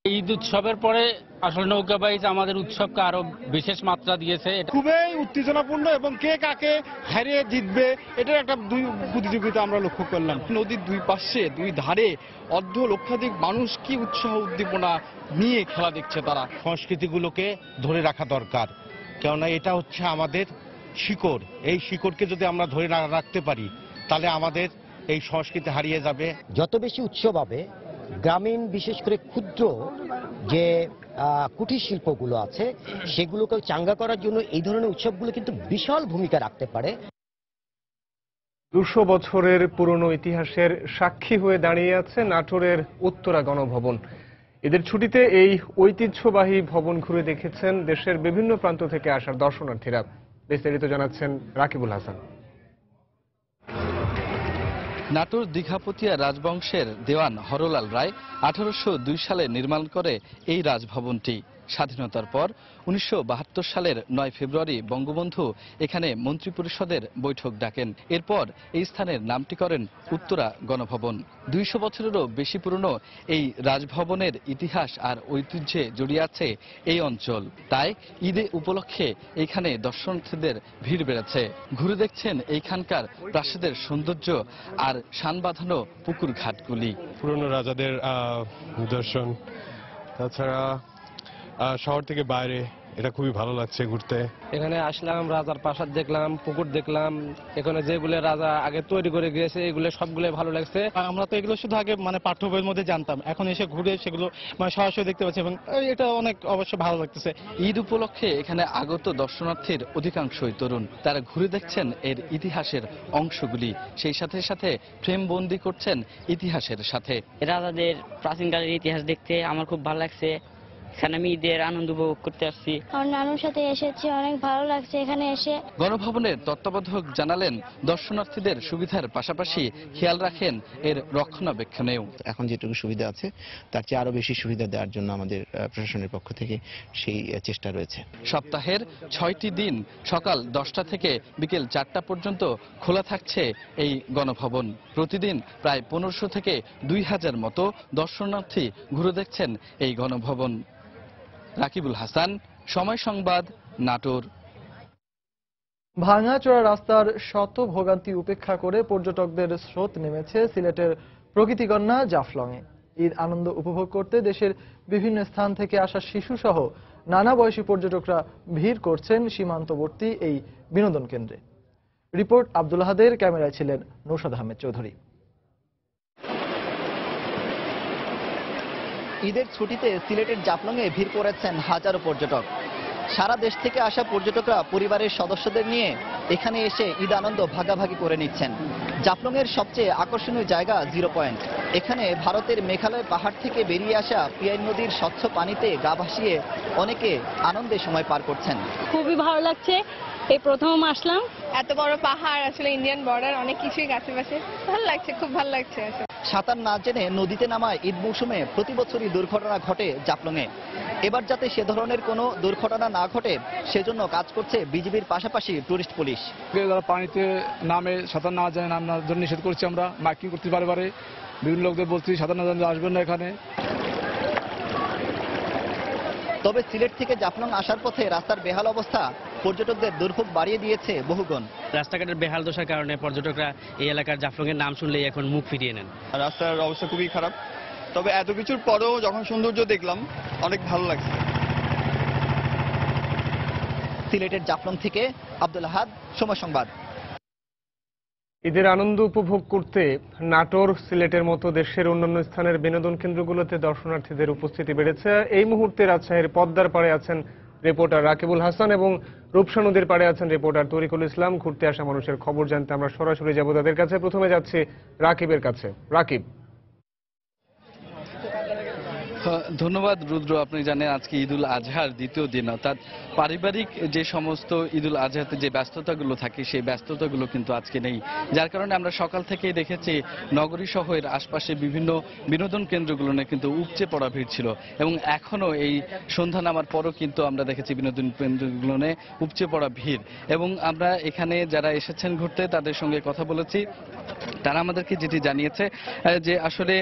ঈদ উৎসবের পরে আসলে নৌকা বাইচ আমাদের উৎসবকে আরো বিশেষ মাত্রা দিয়েছে। খুবই উত্তেজনাপূর্ণ এবং কে কাকে হারিয়ে জিতবে এটার একটা প্রতিযোগিতা আমরা লক্ষ্য করলাম। নদীর 2 পাশে 2 ধারে অর্ধ লক্ষাধিক মানুষ কি উৎসাহ উদ্দীপনা নিয়ে খেলা দেখছে তারা। সংস্কৃতিগুলোকে ধরে রাখা দরকার, কেননা এটা হচ্ছে আমাদের শিকড়। এই শিকড়কে যদি আমরা ধরে রাখতে পারি তাহলে আমাদের এই সংস্কৃতি হারিয়ে যাবে। যত বেশি উৎসব হবে, গ্রামীণ বিশেষ করে ক্ষুদ্র যে কুটির শিল্পগুলো আছে সেগুলোকে চাঙ্গা করার জন্য এই ধরনের উৎসবগুলো কিন্তু বিশাল ভূমিকা রাখতে পারে। 200 বছরের পুরনো ইতিহাসের সাক্ষী হয়ে দাঁড়িয়ে আছে নাটোরের উত্তরা গণভবন। এদের ছুটিতে এই ঐতিহ্যবাহী ভবন ঘুরে দেখেছেন দেশের বিভিন্ন প্রান্ত থেকে আসা দর্শনার্থীরা। বিস্তারিত জানাচ্ছেন রাকিবুল হাসান। নাটোর দীঘাপতিয়া রাজবংশের দেওয়ান হরলাল রায় 1802 সালে নির্মাণ করে এই রাজভবনটি। স্বাধীনতার পর 1972 সালের 9 ফেব্রুয়ারি বঙ্গবন্ধু এখানে মন্ত্রিপরিষদের বৈঠক ডাকেন। এরপর এই স্থানের নামটি করেন উত্তরা গণভবন। 200 বছরেরও বেশি পুরনো এই রাজভবনের ইতিহাস আর ঐতিহ্যে জড়িয়ে আছে এই অঞ্চল। তাই ঈদে উপলক্ষে এখানে দর্শনার্থীদের ভিড় বেড়েছে। ঘুরে দেখছেন এইখানকার প্রাসাদের সৌন্দর্য আর শান বাঁধানো পুকুর ঘাটগুলি। পুরনো রাজাদের দর্শন, তাছাড়া শহর থেকে বাইরে এটা খুবই ভালো লাগছে ঘুরতে। এখানে আসলাম, রাজার প্রাসাদ দেখলাম, পুকুর দেখলাম। এখানে যেগুলো রাজা আগে তৈরি করে গিয়েছে এগুলো সবগুলো ভালো লাগছে। আমরা তো এগুলো শুধু আগে পাঠ্য বইয়ের মধ্যে জানতাম, এখন এসে ঘুরে সেগুলো সরাসরি দেখতে পাচ্ছি এবং এটা অনেক অবশ্য ভালো লাগতেছে। ঈদ উপলক্ষে এখানে আগত দর্শনার্থীর অধিকাংশই তরুণ। তারা ঘুরে দেখছেন এর ইতিহাসের অংশগুলি, সেই সাথে সাথে ফ্রেম বন্দি করছেন ইতিহাসের সাথে। রাজাদের প্রাচীনকালের ইতিহাস দেখতে আমার খুব ভালো লাগছে। এখানে আমি ঈদের আনন্দ উপভোগ করতে আসছি। আমার নানুর সাথে এসেছি, অনেক ভালো লাগছে এখানে এসে। গণভবনের তত্ত্বাবধায়ক জানালেন, দর্শনার্থীদের সুবিধার পাশাপাশি খেয়াল রাখেন এর রক্ষণাবেক্ষণেও। এখন যেটুকু সুবিধা আছে তার চেয়ে আরো বেশি সুবিধা দেওয়ার জন্য আমাদের প্রশাসনের পক্ষ থেকে সেই চেষ্টা রয়েছে। সপ্তাহের 6টি দিন সকাল 10টা থেকে বিকেল 4টা পর্যন্ত খোলা থাকছে এই গণভবন। প্রতিদিন প্রায় 1500 থেকে 2000 মতো দর্শনার্থী ঘুরে দেখছেন এই গণভবন। রাকিবুল হাসান, সময় সংবাদ, নাটোর। ভাঙাচোরা রাস্তার শত ভোগান্তি উপেক্ষা করে পর্যটকদের স্রোত নেমেছে সিলেটের প্রকৃতিকন্যা জাফলংয়ে। ঈদ আনন্দ উপভোগ করতে দেশের বিভিন্ন স্থান থেকে আসা শিশু সহ নানা বয়সী পর্যটকরা ভিড় করছেন সীমান্তবর্তী এই বিনোদন কেন্দ্রে। রিপোর্ট আব্দুল হাদের, ক্যামেরায় ছিলেন নৌশাদ আহমেদ চৌধুরী। ঈদের ছুটিতে সিলেটের জাফলংয়ে ভিড় করেছেন হাজারো পর্যটক। সারা দেশ থেকে আসা পর্যটকরা পরিবারের সদস্যদের নিয়ে এখানে এসে ঈদ আনন্দ ভাগাভাগি করে নিচ্ছেন। জাফলংয়ের সবচেয়ে আকর্ষণীয় জায়গা 0 পয়েন্ট। এখানে ভারতের মেঘালয় পাহাড় থেকে বেরিয়ে আসা পিয়াই নদীর স্বচ্ছ পানিতে গা ভাসিয়ে অনেকে আনন্দে সময় পার করছেন। খুবই ভালো লাগছে, এই প্রথম আসলাম। এত বড় পাহাড়, আসলে ইন্ডিয়ান বর্ডার, অনেক কিছুই আশেপাশে ভালো লাগছে, খুব ভালো লাগছে। সাঁতার না জেনে নদীতে নামায় ঈদ মৌসুমে প্রতি বছরই দুর্ঘটনা ঘটে জাফলংয়ে। এবার যাতে সে ধরনের কোনো দুর্ঘটনা না ঘটে সেজন্য কাজ করছে বিজিবির পাশাপাশি টুরিস্ট পুলিশ। যারা পানিতে নামে সাঁতার না জানে নামার জন্য নিষেধ করছি, আমরা মাইকিং করতে বারে বিভিন্ন লোকদের বলছি সাঁতার না জানলে আসবেন না এখানে। তবে সিলেট থেকে জাফলং আসার পথে রাস্তার বেহাল অবস্থা পর্যটকদের দুর্ভোগ বাড়িয়ে দিয়েছে বহুগুণ। রাস্তাঘাটের বেহাল দশার কারণে পর্যটকরা এই এলাকার জাফলং এর নাম শুনলেই এখন মুখ ফিরিয়ে নেন। রাস্তার অবস্থা খুবই খারাপ, তবে এত কিছুর পরেও যখন সৌন্দর্য দেখলাম অনেক ভালো লাগছে। সিলেটের জাফলং থেকে আব্দুল আহাদ, সময় সংবাদ। ঈদের আনন্দ উপভোগ করতে নাটোর, সিলেটের মতো দেশের অন্যান্য স্থানের বিনোদন কেন্দ্রগুলোতে দর্শনার্থীদের উপস্থিতি বেড়েছে। এই মুহূর্তে রাজশাহীর পদ্মার পাড়ে আছেন রিপোর্টার রাকিবুল হাসান এবং রূপসা নদীর পাড়ে আছেন রিপোর্টার তরিকুল ইসলাম। ঘুরতে আসা মানুষের খবর জানতে আমরা সরাসরি যাব তাদের কাছে। প্রথমে যাচ্ছি রাকিবের কাছে। রাকিব, ধন্যবাদ রুদ্র। আপনি জানেন আজকে ঈদুল আজহার দ্বিতীয় দিন, অর্থাৎ পারিবারিক যে সমস্ত ঈদুল আজহাতে যে ব্যস্ততাগুলো থাকে সেই ব্যস্ততাগুলো কিন্তু আজকে নেই, যার কারণে আমরা সকাল থেকেই দেখেছি নগরী শহরের আশপাশে বিভিন্ন বিনোদন কেন্দ্রগুলো কিন্তু উপচে পড়া ভিড় ছিল এবং এখনো এই সন্ধ্যা নামার পরও কিন্তু আমরা দেখেছি বিনোদন কেন্দ্রগুলো উপচে পড়া ভিড়। এবং আমরা এখানে যারা এসেছেন ঘুরতে তাদের সঙ্গে কথা বলেছি, তারা আমাদেরকে যেটি জানিয়েছে যে আসলে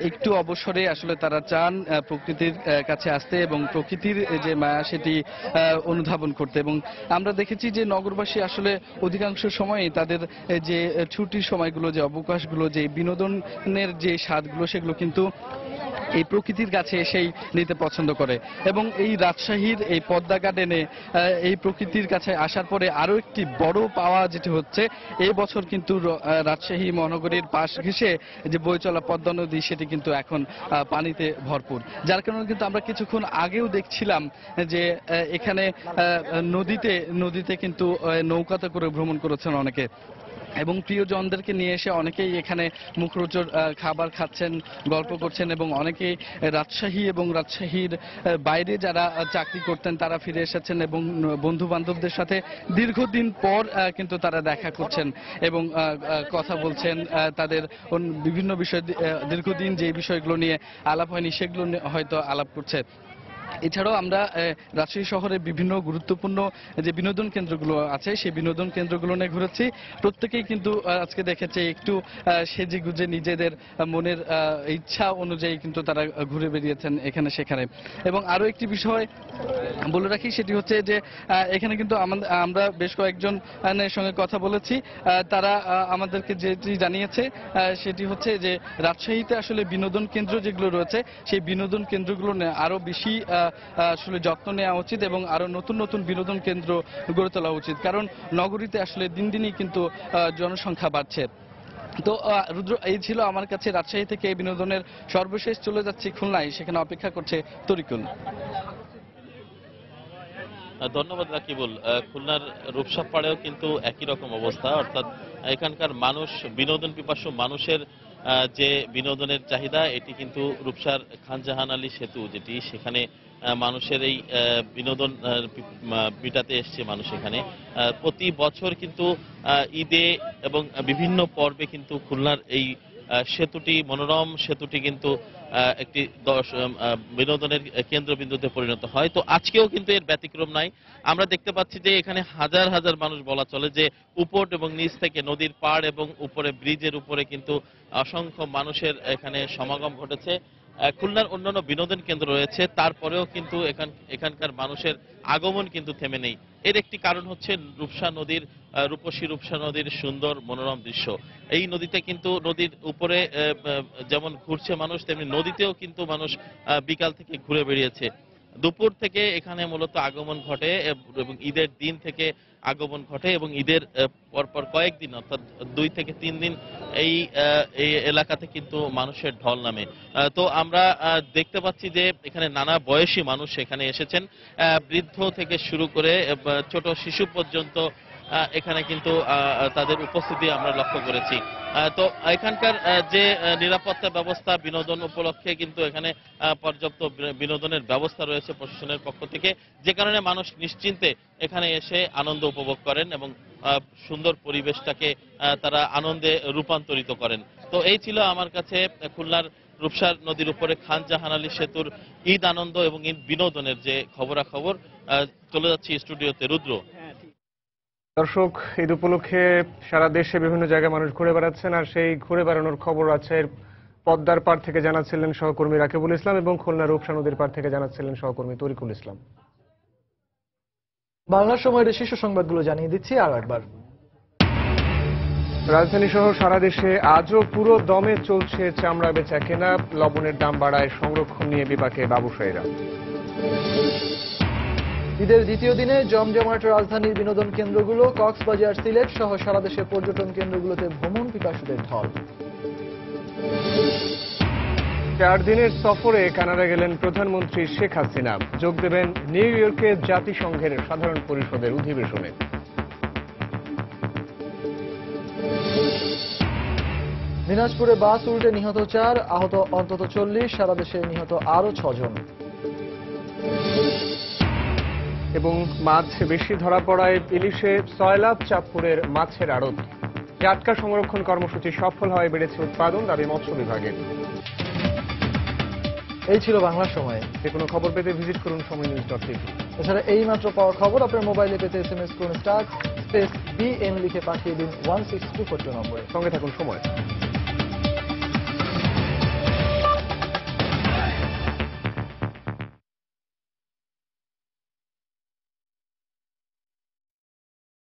একটু অবসরে আসলে তারা চান প্রকৃতির কাছে আসতে এবং প্রকৃতির যে মায়া সেটি অনুধাবন করতে। এবং আমরা দেখেছি যে নগরবাসী আসলে অধিকাংশ সময় তাদের যে ছুটির সময়গুলো, যে অবকাশগুলো, যে বিনোদনের যে স্বাদগুলো সেগুলো কিন্তু এই প্রকৃতির কাছে এসেই নিতে পছন্দ করে। এবং এই রাজশাহীর এই পদ্মা গার্ডেনে এই প্রকৃতির কাছে আসার পরে আরো একটি বড় পাওয়া যেটি হচ্ছে, এই বছর কিন্তু রাজশাহী মহানগরীর পাশ ঘেঁষে যে বয়ে চলা পদ্মা নদী সেটি কিন্তু এখন পানিতে ভরপুর, যার কারণে কিন্তু আমরা কিছুক্ষণ আগেও দেখছিলাম যে এখানে নদীতে কিন্তু নৌকাতে করে ভ্রমণ করেছেন অনেকে এবং প্রিয়জনদেরকে নিয়ে এসে অনেকেই এখানে মুখরোচক খাবার খাচ্ছেন, গল্প করছেন এবং অনেকেই রাজশাহী এবং রাজশাহীর বাইরে যারা চাকরি করতেন তারা ফিরে এসেছেন এবং বন্ধু বান্ধবদের সাথে দীর্ঘদিন পর কিন্তু তারা দেখা করছেন এবং কথা বলছেন। তাদের বিভিন্ন বিষয়, দীর্ঘদিন যে বিষয়গুলো নিয়ে আলাপ হয়নি সেগুলো হয়তো আলাপ করছে। এছাড়াও আমরা রাজশাহী শহরের বিভিন্ন গুরুত্বপূর্ণ যে বিনোদন কেন্দ্রগুলো আছে সেই বিনোদন কেন্দ্রগুলো নিয়ে ঘুরেছি। প্রত্যেকেই কিন্তু আজকে দেখেছে একটু সেজে গুজে নিজেদের মনের ইচ্ছা অনুযায়ী কিন্তু তারা ঘুরে বেরিয়েছেন এখানে সেখানে। এবং আরো একটি বিষয় বলে রাখি, সেটি হচ্ছে যে এখানে কিন্তু আমরা বেশ কয়েকজনের সঙ্গে কথা বলেছি, তারা আমাদেরকে যেটি জানিয়েছে সেটি হচ্ছে যে রাজশাহীতে আসলে বিনোদন কেন্দ্র যেগুলো রয়েছে সেই বিনোদন কেন্দ্রগুলো আরো বেশি আসলে যত্ন নেওয়া উচিত এবং আরো নতুন নতুন বিনোদন কেন্দ্র গড়ে তোলা উচিত, কারণ নগরীতে আসলে দিন দিনই কিন্তু জনসংখ্যা বাড়ছে। তো রুদ্র, এই ছিল আমার কাছে রাজশাহী থেকে এই বিনোদনের সর্বশেষ। চলে যাচ্ছি খুলনায়, সেখানে অপেক্ষা করছে তরিকুল। ধন্যবাদ রাকিবুল। খুলনার রূপসা পাড়েও কিন্তু একই রকম অবস্থা, অর্থাৎ এখানকার মানুষ, বিনোদন পিপাসু মানুষের যে বিনোদনের চাহিদা এটি কিন্তু রূপসার খানজাহান আলী সেতু যেটি, সেখানে মানুষের এই বিনোদন বিটাতে এসছে মানুষ এখানে। প্রতি বছর কিন্তু ঈদে এবং বিভিন্ন পর্বে কিন্তু খুলনার এই সেতুটি, মনোরম সেতুটি কিন্তু একটি বিনোদনের কেন্দ্রবিন্দুতে পরিণত হয়। তো আজকেও কিন্তু এর ব্যতিক্রম নাই। আমরা দেখতে পাচ্ছি যে এখানে হাজার হাজার মানুষ বলা চলে, যে উপর এবং নিচ থেকে নদীর পাড় এবং উপরে ব্রিজের উপরে কিন্তু অসংখ্য মানুষের এখানে সমাগম ঘটেছে। খুলনার অন্যান্য বিনোদন কেন্দ্র রয়েছে, তারপরেও কিন্তু এখানকার মানুষের আগমন কিন্তু থেমে নেই। এর একটি কারণ হচ্ছে রূপসা নদীর, রূপসী রূপসা নদীর সুন্দর মনোরম দৃশ্য। এই নদীতে কিন্তু নদীর উপরে যেমন ঘুরছে মানুষ, তেমনি নদীতেও কিন্তু মানুষ বিকাল থেকে ঘুরে বেরিয়েছে। দুপুর থেকে এখানে মূলত আগমন ঘটে এবং ঈদের দিন থেকে আগমন ঘটে এবং ঈদের পরপর কয়েকদিন অর্থাৎ 2 থেকে 3 দিন এই এলাকাতে কিন্তু মানুষের ঢল নামে। তো আমরা দেখতে পাচ্ছি যে এখানে নানা বয়সী মানুষ এখানে এসেছেন, বৃদ্ধ থেকে শুরু করে ছোট শিশু পর্যন্ত এখানে কিন্তু তাদের উপস্থিতি আমরা লক্ষ্য করেছি। তো এখানকার যে নিরাপত্তা ব্যবস্থা, বিনোদন উপলক্ষে কিন্তু এখানে পর্যাপ্ত বিনোদনের ব্যবস্থা রয়েছে প্রশাসনের পক্ষ থেকে, যে কারণে মানুষ নিশ্চিন্তে এখানে এসে আনন্দ উপভোগ করেন এবং সুন্দর পরিবেশটাকে তারা আনন্দে রূপান্তরিত করেন। তো এই ছিল আমার কাছে খুলনার রূপসার নদীর উপরে খান জাহান আলী সেতুর ঈদ আনন্দ এবং ঈদ বিনোদনের যে খবরাখবর। চলে যাচ্ছি স্টুডিওতে রুদ্র। দর্শক, ঈদ উপলক্ষে সারা দেশে বিভিন্ন জায়গায় মানুষ ঘুরে বেড়াচ্ছেন, আর সেই ঘুরে বেড়ানোর খবর আছে পদ্মার পাড় থেকে জানাচ্ছিলেন সহকর্মী রাকিবুল ইসলাম এবং খুলনা রূপসা নদীর পাড় থেকে জানাচ্ছিলেন সহকর্মী তরিকুল ইসলাম। বাংলা সময়ের শীর্ষ সংবাদগুলো জানিয়ে দিচ্ছি আরো একবার। রাজধানী সহ সারা দেশে আজও পুরো দমে চলছে চামড়া বেচা কেনা। লবণের দাম বাড়ায় সংরক্ষণ নিয়ে বিপাকে ব্যবসায়ীরা। ঈদের দ্বিতীয় দিনে জমজমাট রাজধানীর বিনোদন কেন্দ্রগুলো, কক্সবাজার, সিলেট সহ সারা দেশের পর্যটন কেন্দ্রগুলোতে ভ্রমণ পিপাসুদের ঢল। 4 দিনের সফরে কানাডা গেলেন প্রধানমন্ত্রী শেখ হাসিনা। যোগ দেবেন নিউ ইয়র্কে জাতিসংঘের সাধারণ পরিষদের অধিবেশনে। দিনাজপুরে বাস উল্টে নিহত 4, আহত অন্তত 40, সারা দেশে নিহত আরো 6 জন। এবং মাছ বেশি ধরা পড়ায় ইলিশে সয়লাব চাঁদপুরের মাছের আড়ত। জাটকা সংরক্ষণ কর্মসূচি সফল হয়ে বেড়েছে উৎপাদন, দাবি মৎস্য বিভাগের। এই ছিল বাংলা সময়ে। যে কোনো খবর পেতে ভিজিট করুন সময়নিউজ.tv। এছাড়া এই মাত্র পাওয়া খবর আপনার মোবাইলে পেতে SMS করুন *BN লিখে পাঠিয়ে দিন 16242 নম্বরে। সঙ্গে থাকুন সময়।